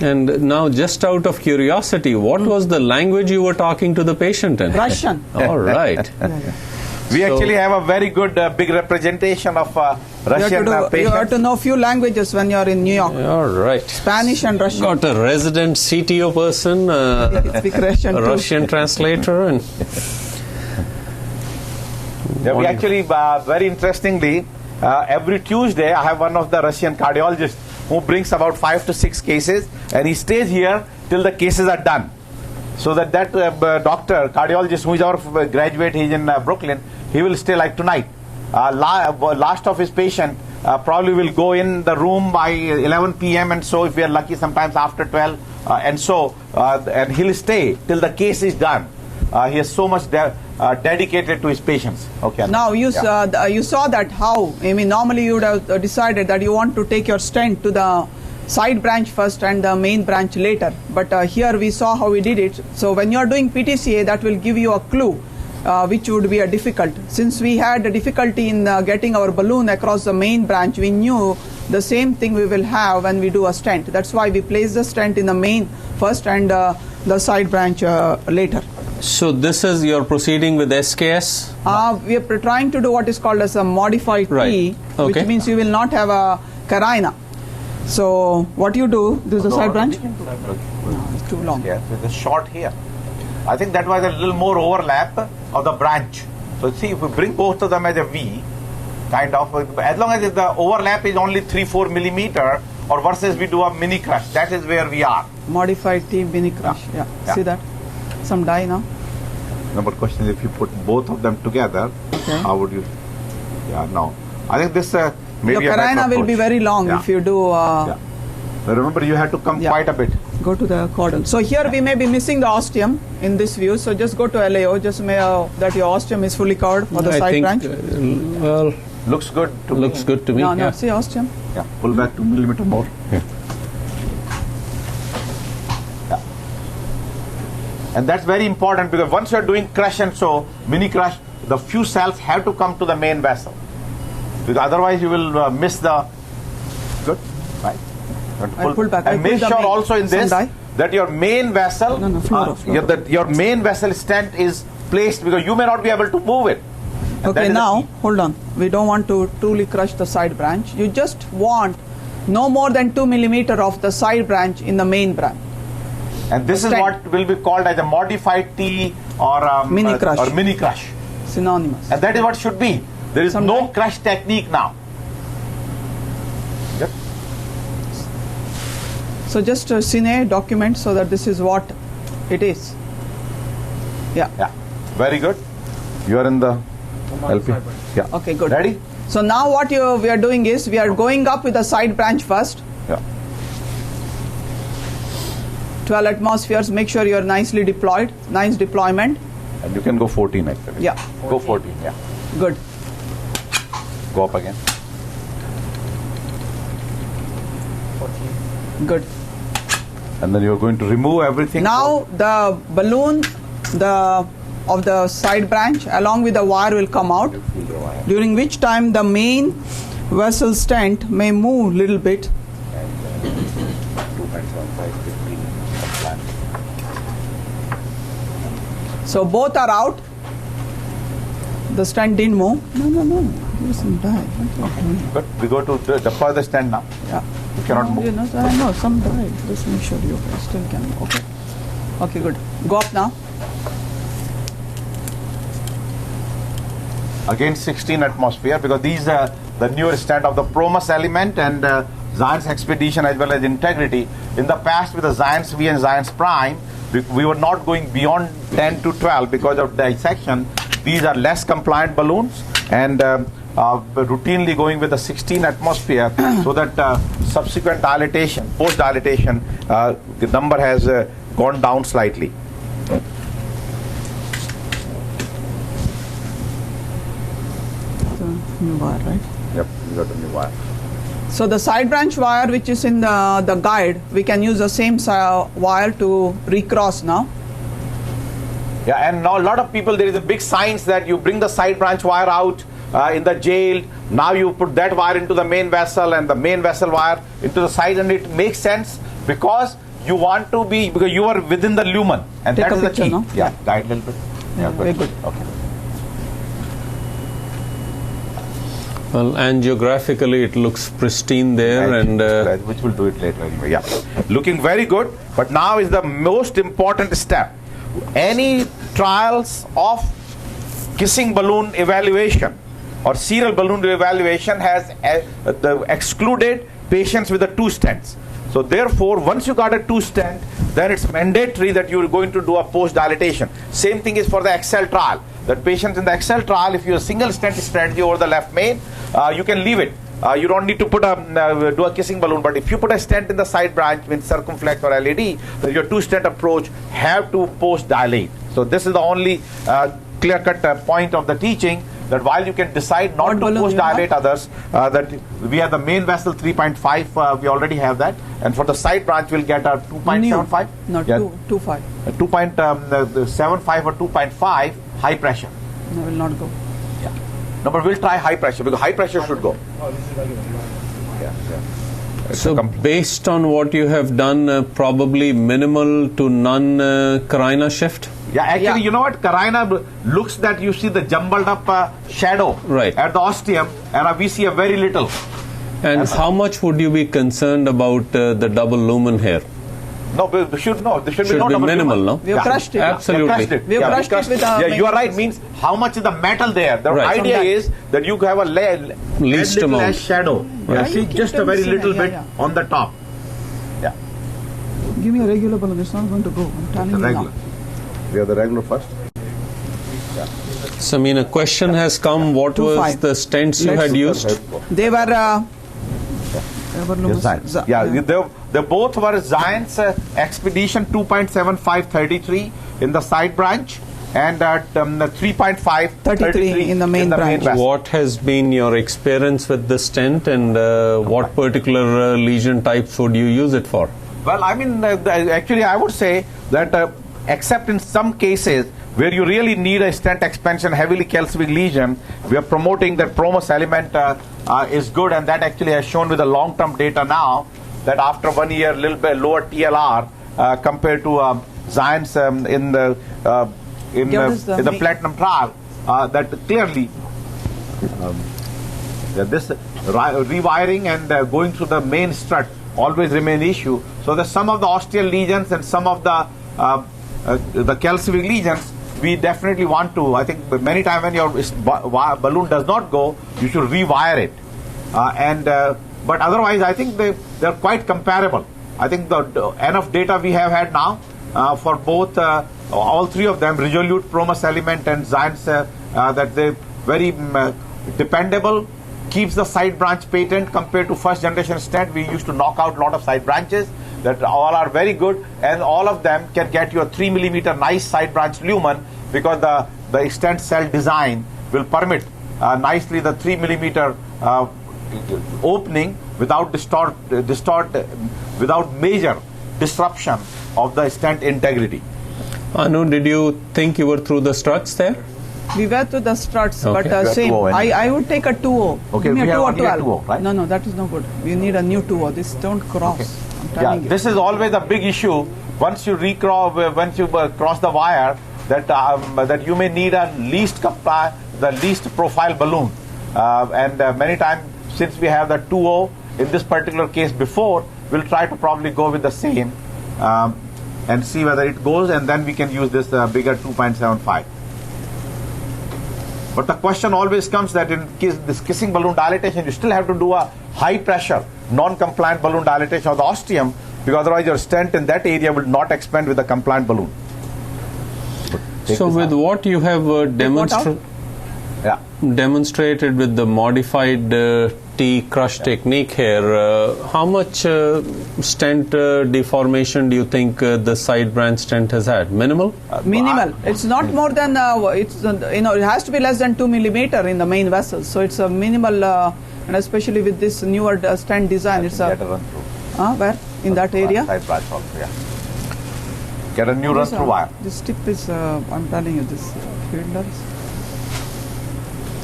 And now, just out of curiosity, what was the language you were talking to the patient in? Russian. All right. We So- actually have a very good big representation of Russian you have patients. to know few languages when you're in New York. All right. Spanish and Russian. Got a resident CTO person, Speak Russian a too. Russian translator, and Yeah, we actually, very interestingly, every Tuesday I have one of the Russian cardiologists who brings about 5 to 6 cases, and he stays here till the cases are done. So that doctor, cardiologist, who is our graduate, he's in Brooklyn, he will stay like tonight. Last of his patient probably will go in the room by 11 p.m. and so if we are lucky sometimes after 12 and he'll stay till the case is done. He is so much dedicated to his patients. Okay. Now you saw that how, I mean, normally you would have decided that you want to take your stent to the side branch first and the main branch later. But here we saw how we did it. So when you are doing PTCA, that will give you a clue which would be a difficult. Since we had a difficulty in getting our balloon across the main branch, we knew the same thing we will have when we do a stent. That's why we place the stent in the main first and the side branch later. so this is you're proceeding with SKS? We are trying to do what is called as a modified T, Right. Okay. which means you will not have a carina. So what you do, this is the side branch? It's too long. Yes, it's a short here. I think that was a little more overlap of the branch. So see, if we bring both of them as a V, kind of, as long as the overlap is only 3-4 millimeter, or versus we do a mini crush, that is where we are. Modified T mini crush. Yeah. Yeah. See that? Some dye now. Number question is, if you put both of them together, Okay. how would you? Yeah, no. I think this maybe Your carina will be very long if you do. Yeah. But remember, you have to come quite a bit. Go to the caudal. So here we may be missing the ostium in this view. So just go to LAO. Just make that your ostium is fully covered for the side branch. Well, looks good. Looks good to me. No, see ostium. Yeah, pull back 2 millimeter more. Yeah. And that's very important because once you're doing crush and so, mini crush, the few cells have to come to the main vessel. Because otherwise you will miss the, good, right? I'll pull back. And make sure also in this that your main vessel, your main vessel stent is placed because you may not be able to move it. And okay, now, hold on. We don't want to truly crush the side branch. You just want no more than 2 millimeter of the side branch in the main branch. And this is what will be called as a modified T or mini crush. Or mini crush. Synonymous. And that is what should be. There is no crush technique now. Yep. So just cine document so that this is what it is. Yeah. Yeah. Very good. You are in the LP. Yeah. Okay, good. Ready? So now what we are doing is we are going up with the side branch first. Yeah. 12 atmospheres. Make sure you are nicely deployed. Nice deployment. And you can go 14 actually. Yeah. Go 14. Yeah. Good. Go up again. 14. Good. And then you are going to remove everything. Now the balloon of the side branch along with the wire will come out, during which time the main vessel stent may move little bit. So both are out. The stent didn't move. No. Give some dye. But we go to the further stand now. Yeah. You cannot move. I know, some dye. Just make sure you still can move. Okay. Okay, good. Go up now. Again 16 atmosphere because these are the newer stand of the Promus element and Zion's expedition as well as integrity. In the past with the Zion's V and Zion's Prime, we were not going beyond 10 to 12 because of dissection. These are less compliant balloons and routinely going with the 16 atmosphere so that subsequent dilatation, post dilatation, the number has gone down slightly. New wire, right? Yep, you got a new wire. So the side branch wire which is in the guide, we can use the same wire to recross now. Yeah, and now a lot of people, there is a big science that you bring the side branch wire out in the jail. Now you put that wire into the main vessel and the main vessel wire into the side, and it makes sense because you want to be, because you are within the lumen, and Take that a is the picture, key. no? Yeah, guide a little bit. Yeah, very good. Okay. Well, angiographically it looks pristine there, and which we'll do it later anyway. Yeah, looking very good. But now is the most important step. Any trials of kissing balloon evaluation or serial balloon evaluation has excluded patients with the 2 stents. So therefore, once you got a 2 stent, then it's mandatory that you're going to do a post dilatation. Same thing is for the Excel trial. That patients in the Excel trial, if you have a single stent strategy over the left main, you can leave it. You don't need to put do a kissing balloon. But if you put a stent in the side branch with circumflex or LED, then your 2 stent approach have to post dilate. So this is the only clear-cut point of the teaching, that while you can decide not to post dilate others, that we have the main vessel 3.5, we already have that, and for the side branch we'll get a 2.75. No, 2.5. 2.75 or 2.5 high pressure. No, will not go. Yeah. No, but we'll try high pressure because high pressure should go. So based on what you have done, probably minimal to none carina shift? Yeah, actually, you know what? Carina looks that you see the jumbled up shadow at the ostium, and we see a very little. And how much would you be concerned about the double lumen here? No, there should be no double minimal, lumen. no? We have crushed it. Absolutely. We have crushed it with you are right. Means how much is the metal there? The idea is that you have a least amount less shadow. Yeah. See, just a very little bit on the top. Yeah. Give me a regular balloon. It's not going to go. I'm telling you now. We have the regular first. So, I mean, a question has come. What was 2.5. the stents you had used? They were Giants. Yeah, they both were Giants Expedition 2.7533 in the side branch and 3.5 33 in the main branch. vessel. What has been your experience with the stent, and what particular lesion types would you use it for? Well, I mean, actually, I would say that except in some cases where you really need a stent expansion, heavily calcific lesion, we are promoting that Promus element is good, and that actually has shown with the long-term data now that after 1 year, a little bit lower TLR compared to Giants in the platinum trial, that clearly this rewiring and going through the main strut always remain issue. So that some of the osteal lesions and some of the calcific lesions, we definitely want to. I think many times when your balloon does not go, you should rewire it. But otherwise, I think they're quite comparable. I think the enough data we have had now for both all three of them, Resolute, Promus element, and Giants, that they're very dependable. Keeps the side branch patent compared to first generation stent. We used to knock out a lot of side branches that all are very good, and all of them can get you a 3 millimeter nice side branch lumen because the stent cell design will permit nicely the 3 millimeter opening without without major disruption of the stent integrity. Anu, did you think you were through the struts there? We were to the struts, Okay. but same. 2.0 I would take a 2.0. Okay, Give me we a have 2 or only a 12. 2.0, right? No, that is no good. We need a new 2.0. This don't cross. Okay. I'm Yeah, telling you. this is always a big issue. Once you cross the wire, that you may need a the least profile balloon, and many times since we have the 2.0 in this particular case before, we'll try to probably go with the same and see whether it goes, and then we can use this bigger 2.75. But the question always comes that in this kissing balloon dilatation, you still have to do a high pressure, non-compliant balloon dilatation of the ostium, because otherwise your stent in that area will not expand with the compliant balloon. So with what you have demonstrated with the modified T crush technique here, how much stent deformation do you think the side branch stent has had? Minimal? Minimal. It's not more than it has to be less than 2 millimeter in the main vessel. So it's a minimal, and especially with this newer stent design, it's a Get a run through. where in that area. Side branch also, yeah. Get a new run through wire. This tip is, I'm telling you, this fielder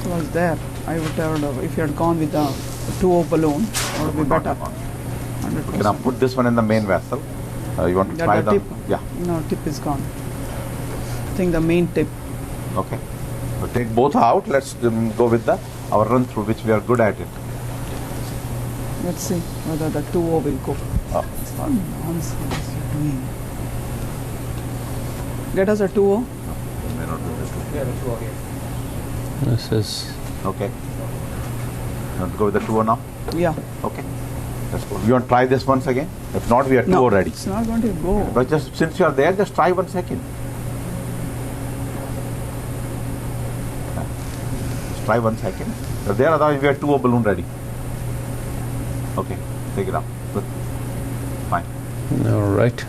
was there. I would have, if you had gone with the 2.0 balloon, it would be better. Okay, now 100%. put this one in the main vessel. You want to That try the the tip? Yeah. No, tip is gone. I think the main tip. Okay. So take both out. Let's go with our run through, which we are good at it. Let's see whether the 2.0 will go. Oh. What nonsense you're doing? Get us a 2.0. May not do this. This is... Okay. You want to go with the 2.0 now? Yeah. Okay. Let's go. You want to try this once again? If not, we are 2.0 No, already. it's not going to go. But just since you are there, just try 1 second. Just try 1 second. You're there, otherwise we are 2.0 balloon ready. Okay. Take it out. Good. Fine. All right.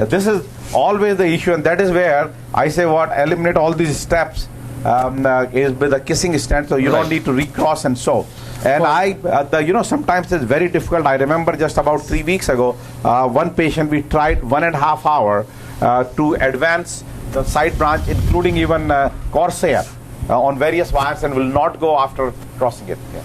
This is always the issue, and that is where I say eliminate all these steps is with the kissing stent, so you don't need to recross and so. And sometimes it's very difficult. I remember just about 3 weeks ago, one patient we tried 1.5 hours to advance the side branch, including even Corsair on various wires, and will not go after crossing it. Yeah.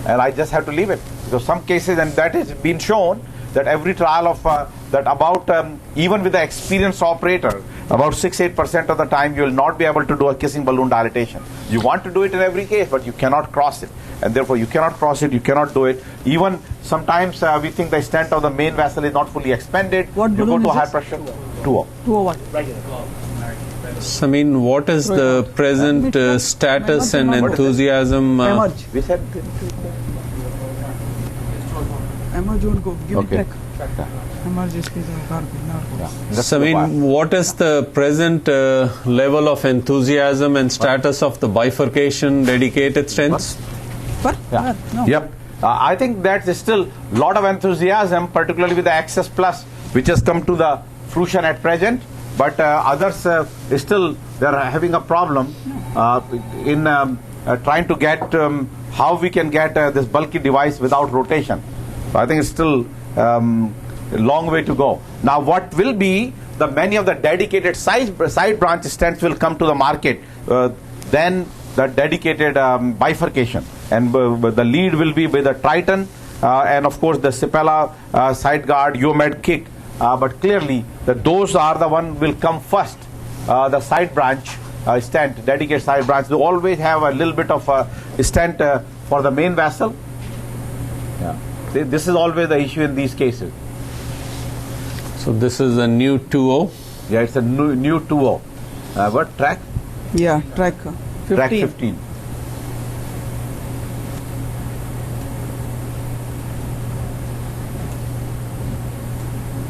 And I just have to leave it because some cases, and that has been shown, that every trial of that about even with the experienced operator, about 6-8% of the time you will not be able to do a kissing balloon dilatation. You want to do it in every case, but you cannot cross it, and therefore you cannot cross it. You cannot do it. Even sometimes we think the stent of the main vessel is not fully expanded. What you go balloon to is high this? pressure. 2.0. 2.0 So, I mean, what is the present status and enthusiasm? Emerge. We said don't go. Give Okay. me track. Emergency, Sameen, what is the present level of enthusiasm and status of the bifurcation dedicated stents? What? Yeah. No. Yep. I think that's still a lot of enthusiasm, particularly with the Access Plus, which has come to the fruition at present. But others still they're having a problem in trying to get how we can get this bulky device without rotation. So I think it's still a long way to go. Now, what will be the many of the dedicated side branch stents will come to the market. Then the dedicated bifurcation, and the lead will be with the Triton and of course the Sipella side guard, UMED kick. But clearly, those are the one will come first. The side branch stent, dedicated side branch, they always have a little bit of a stent for the main vessel. Yeah. This is always the issue in these cases. So this is a new 2.0. Yeah, it's a new 2.0. What track? Yeah, track 15. Track 15.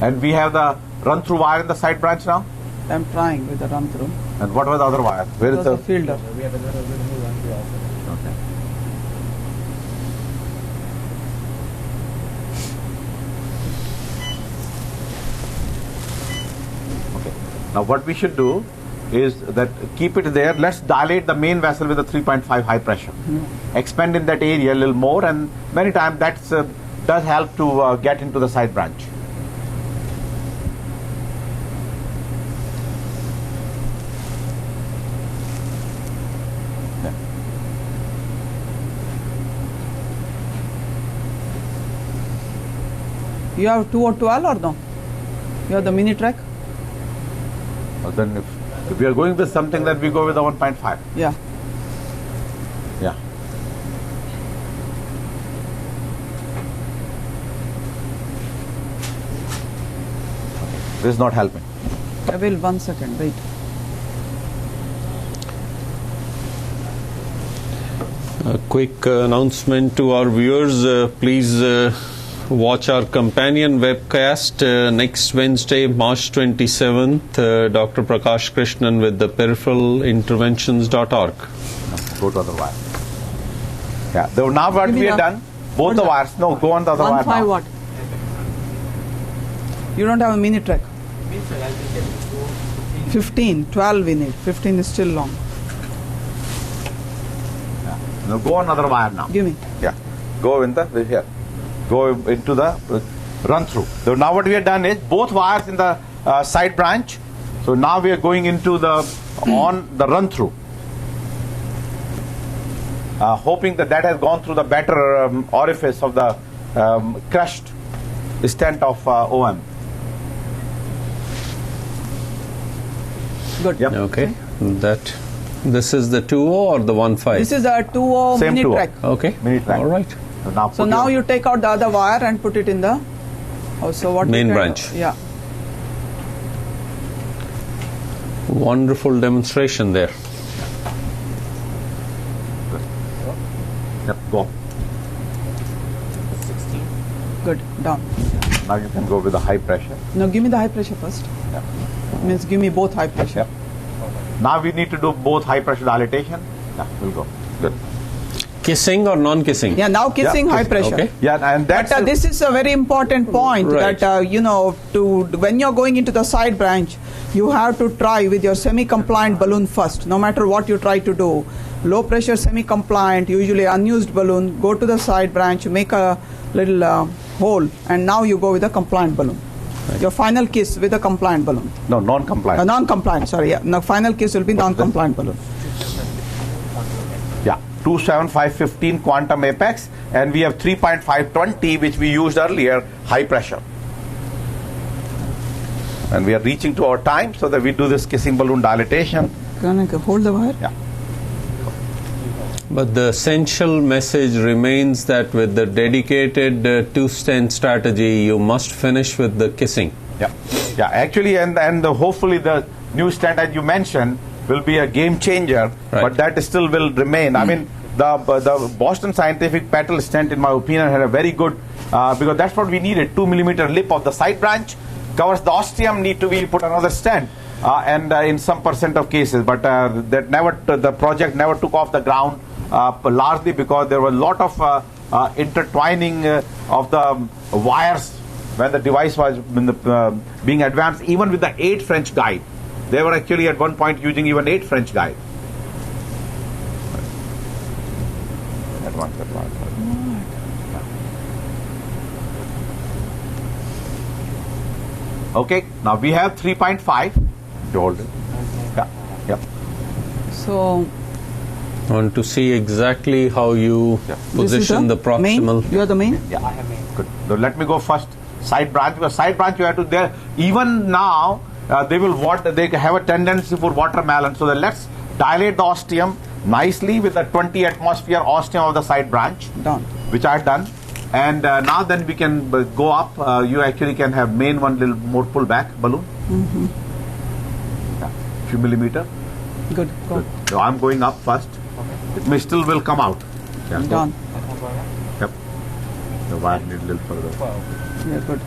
And we have the run-through wire in the side branch now. I'm trying with the run through. And what was the other wire? Where is the fielder? Okay. Now what we should do is that keep it there. Let's dilate the main vessel with a 3.5 high pressure. Expand in that area a little more, and many times that does help to get into the side branch. Yeah. You have 2 or 12 or no? You have the mini track? Then if we are going with something, then we go with the 1.5. Yeah. Yeah. This is not helping. I will 1 second, wait. A quick announcement to our viewers. Please watch our companion webcast next Wednesday, March 27th. Dr. Prakash Krishnan with the peripheral.interventions.org. Go to the other wire. Yeah. So now what Give me we have the- done, both the wires. No, go on the other wire 1.5 now. watt. You don't have a mini track. 15, 12 we need. 15 is still long. Yeah. Now go on another wire now. Give me. Yeah. Go in the here. Go into the run through. So now what we have done is both wires in the side branch. So now we are going into the on the run through. Hoping that has gone through the better orifice of the crushed stent of OM. Good. Yep. Okay. This is the 2.0 or the 1.5? This is a 2.0 Same mini 2.0. track. Okay. Mini track. All right. So So now you take out the other wire and put it in the so what Main we can- branch. Yeah. Wonderful demonstration there. Yep, go. Good. Down. Now you can go with the high pressure. Now give me the high pressure first. Yep. Means give me both high pressure. Yep. Now we need to do both high pressure dilatation. Yeah, we'll go. Good. Kissing or non-kissing? Yeah, now kissing high kissing. pressure. Okay. Yeah, and that's But this is a very important point Right. that when you're going into the side branch, you have to try with your semi-compliant balloon first. No matter what you try to do, low pressure semi-compliant, usually unused balloon, go to the side branch, make a little hole, and now you go with a compliant balloon. Right. Your final kiss with a compliant balloon. no non-compliant. Non-compliant, sorry. Yeah. Now final kiss will be non-compliant balloon. Yeah, 27515 quantum apex, and we have 3.520 which we used earlier, high pressure. And we are reaching to our time so that we do this kissing balloon dilatation. Can I hold the wire? Yeah. But the essential message remains that with the dedicated two-stent strategy, you must finish with the kissing. Yeah, yeah. Actually, and hopefully the new stent, as you mentioned, will be a game changer. Right. But that still will remain. I mean, the Boston Scientific petal stent, in my opinion, had a very good, because that's what we needed, 2 millimeter lip of the side branch, covers the ostium, need to be put another stent, and in some % of cases, but the project never took off the ground, largely because there was a lot of intertwining of the wires when the device was being advanced, even with the 8 French guide. They were actually at one point using even 8 French guide. Okay, now we have 3.5. You hold it. Yeah. So I want to see exactly how you position the proximal. Main? You are the main? Yeah, I have main. Good. So let me go first. Side branch, because side branch you have to there. Even now, they have a tendency for watermelon. So let's dilate the ostium nicely with the 20 atmosphere ostium of the side branch. Done. Which I have done. And now then we can go up. You actually can have main one little more pull back balloon. Yeah, few millimeter. Good. Good. So I'm going up first. It may still will come out. Yeah. Done. Yep. The wire need a little further. Yeah, good.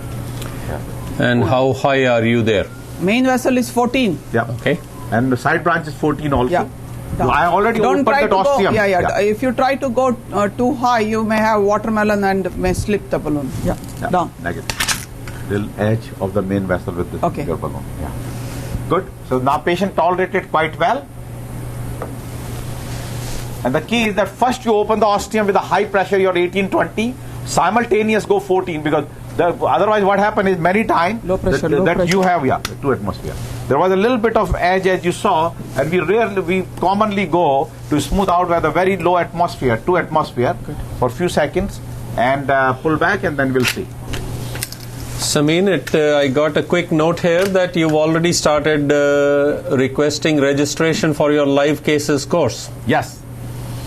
Yeah. And how high are you there? Main vessel is 14. Yeah. Okay. And the side branch is 14 also. Yeah. So I already Don't opened try that to go. ostium. Yeah. If you try to go too high, you may have watermelon and may slip the balloon. Yeah. Down. Negative. Little edge of the main vessel with the bigger balloon. Yeah. Good. So now patient tolerated quite well. And the key is that first you open the ostium with a high pressure, your 18-20, simultaneous go 14, because otherwise what happens is many times low pressure, you have 2 atmosphere. There was a little bit of edge as you saw, and we commonly go to smooth out with a very low atmosphere, 2 atmosphere for a few seconds, and pull back, and then we'll see. Samin, I got a quick note here that you've already started requesting registration for your live cases course. Yes.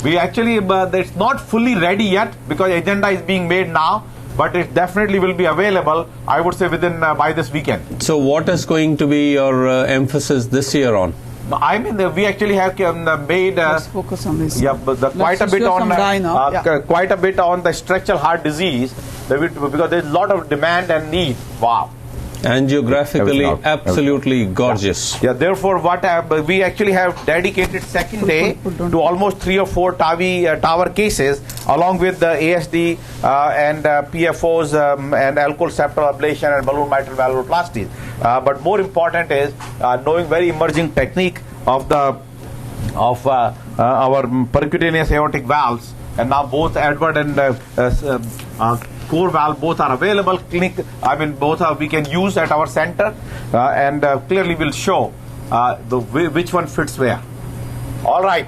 We actually, it's not fully ready yet because agenda is being made now, but it definitely will be available, I would say, within by this weekend. So what is going to be your emphasis this year on? I mean, we actually have made Let's focus on this. Yeah, but quite a bit on the structural heart disease, because there's a lot of demand and need. Wow. Angiographically, absolutely gorgeous. Yeah, therefore, we actually have dedicated second day to almost 3 or 4 tower cases, along with the ASD and PFOs and alcohol septal ablation and balloon mitral valvuloplasty. But more important is knowing very emerging technique of our percutaneous aortic valves, and now both Edward and core valve both are available. Both we can use at our center, and clearly will show which one fits where. All right.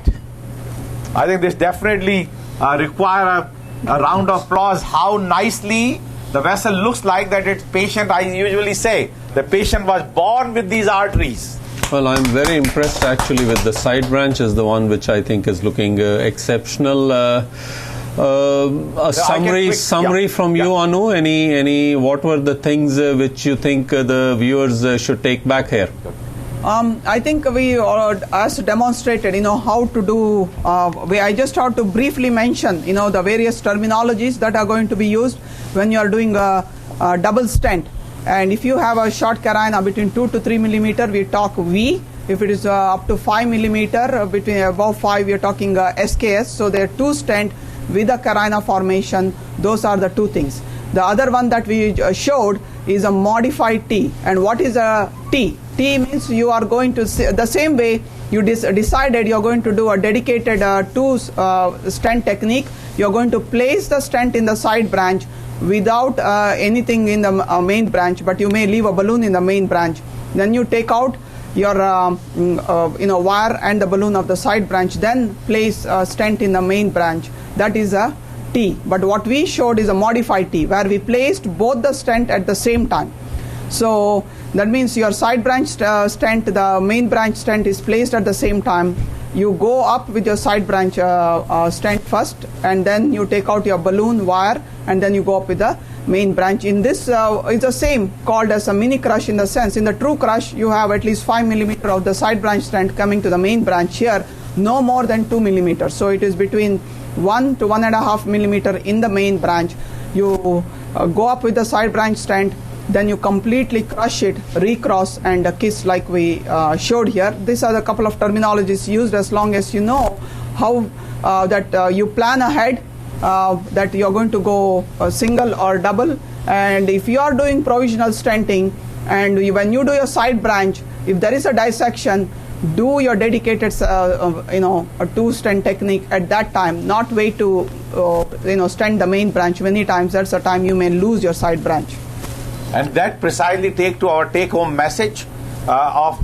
I think this definitely require a round of applause. How nicely the vessel looks like that its patient. I usually say the patient was born with these arteries. Well, I'm very impressed actually with the side branch is the one which I think is looking exceptional. A summary from you, Anu. What were the things which you think the viewers should take back here? I think we as demonstrated, how to do. I just have to briefly mention, the various terminologies that are going to be used when you are doing a double stent. And if you have a short carina between 2 to 3 millimeter, we talk V. If it is up to 5 millimeter, between above 5, we are talking SKS. So there are 2 stent with a carina formation. Those are the 2 things. The other one that we showed is a modified T. And what is a T? T means you are going to the same way you decided you are going to do a dedicated 2 stent technique. You are going to place the stent in the side branch without anything in the main branch, but you may leave a balloon in the main branch. Then you take out your wire and the balloon of the side branch, then place a stent in the main branch. That is a T. But what we showed is a modified T, where we placed both the stent at the same time. So that means your side branch stent, the main branch stent is placed at the same time. You go up with your side branch stent first, and then you take out your balloon wire, and then you go up with the main branch. In this, it's the same, called as a mini crush in the sense. In the true crush, you have at least 5 millimeter of the side branch stent coming to the main branch. Here, no more than 2 millimeters. So it is between 1 to 1.5 millimeter in the main branch. You go up with the side branch stent, then you completely crush it, recross and kiss like we showed here. These are the couple of terminologies used. As long as you know how you plan ahead that you're going to go single or double. And if you are doing provisional stenting, and when you do your side branch, if there is a dissection, do your dedicated a two stent technique at that time, not wait to stent the main branch. Many times that's the time you may lose your side branch. And that precisely take to our take-home message of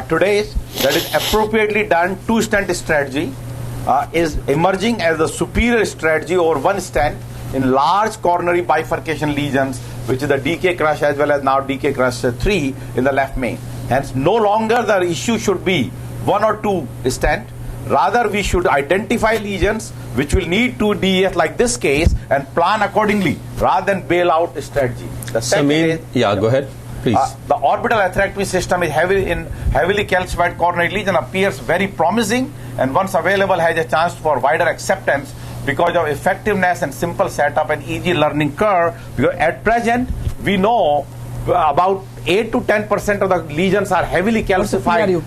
today's, that is appropriately done two stent strategy is emerging as the superior strategy over one stent in large coronary bifurcation lesions, which is the DK crush as well as now DK crush 3 in the left main. Hence, no longer the issue should be one or two stent. Rather, we should identify lesions which will need two DES like this case and plan accordingly rather than bail out strategy. The second is, go ahead, please. The orbital atherectomy system is heavily calcified coronary lesion appears very promising, and once available has a chance for wider acceptance because of effectiveness and simple setup and easy learning curve. Because at present we know about 8 to 10% of the lesions are heavily calcified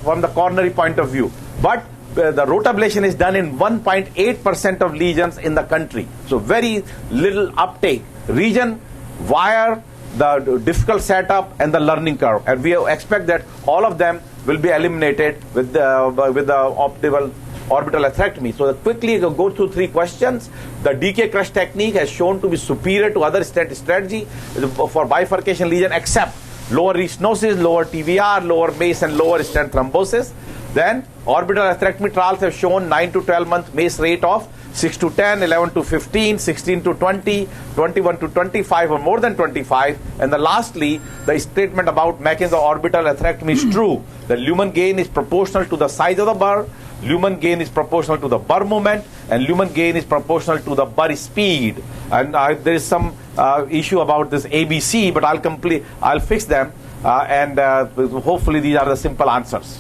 from the coronary point of view. But the rotablation is done in 1.8% of lesions in the country. So very little uptake. Region, wire, the difficult setup, and the learning curve. And we expect that all of them will be eliminated with the optimal orbital atherectomy. So quickly go through three questions. The DK crush technique has shown to be superior to other stent strategy for bifurcation lesion except lower restenosis, lower TVR, lower MACE, and lower stent thrombosis. Then orbital atherectomy trials have shown 9 to 12 month MACE rate of 6 to 10, 11 to 15, 16 to 20, 21 to 25 or more than 25. And then lastly, the statement about making the orbital atherectomy is true. The lumen gain is proportional to the size of the burr, lumen gain is proportional to the burr moment, and lumen gain is proportional to the burr speed. And there is some issue about this ABC, but I'll fix them, and hopefully these are the simple answers.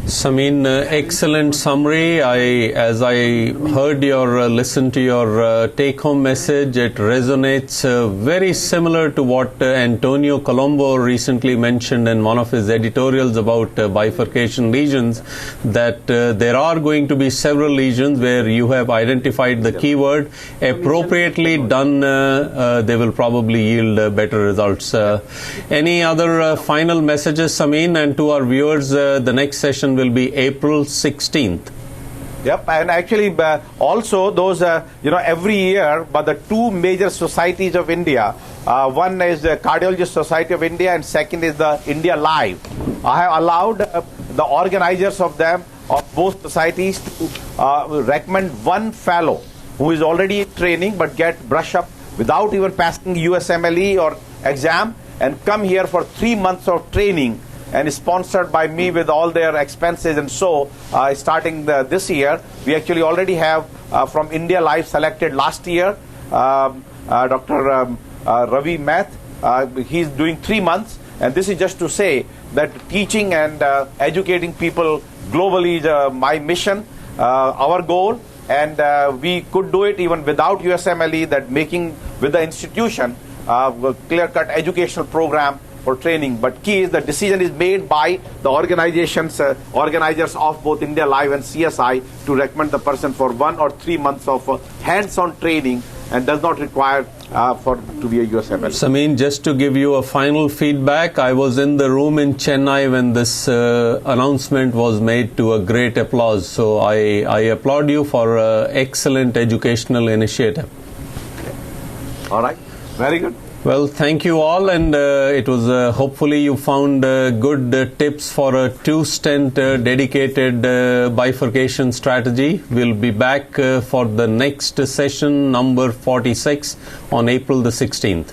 Samin, excellent summary. As I heard listen to your take-home message, it resonates very similar to what Antonio Colombo recently mentioned in one of his editorials about bifurcation lesions, that there are going to be several lesions where you have identified the keyword. Appropriately done, they will probably yield better results. Any other final messages, Samin? And to our viewers, the next session will be April 16th. Yep, and actually also those, every year, but the two major societies of India, one is the Cardiologist Society of India and second is the India Live. I have allowed the organizers of both societies to recommend one fellow who is already in training but get brush up without even passing USMLE or exam and come here for 3 months of training, and is sponsored by me with all their expenses. And so starting this year, we actually already have from India Live selected last year Dr. Ravi Math. He's doing 3 months, and this is just to say that teaching and educating people globally is my mission, our goal, and we could do it even without USMLE, that making with the institution a clear-cut educational program for training. But key is the decision is made by the organizations, organizers of both India Live and CSI to recommend the person for 1 or 3 months of hands-on training, and does not require to be a USMLE. Samin, just to give you a final feedback, I was in the room in Chennai when this announcement was made to a great applause. So I applaud you for excellent educational initiative. All right, very good. Well, thank you all, and it was hopefully you found good tips for a 2-stent dedicated bifurcation strategy. We'll be back for the next session, number 46, on April the 16th.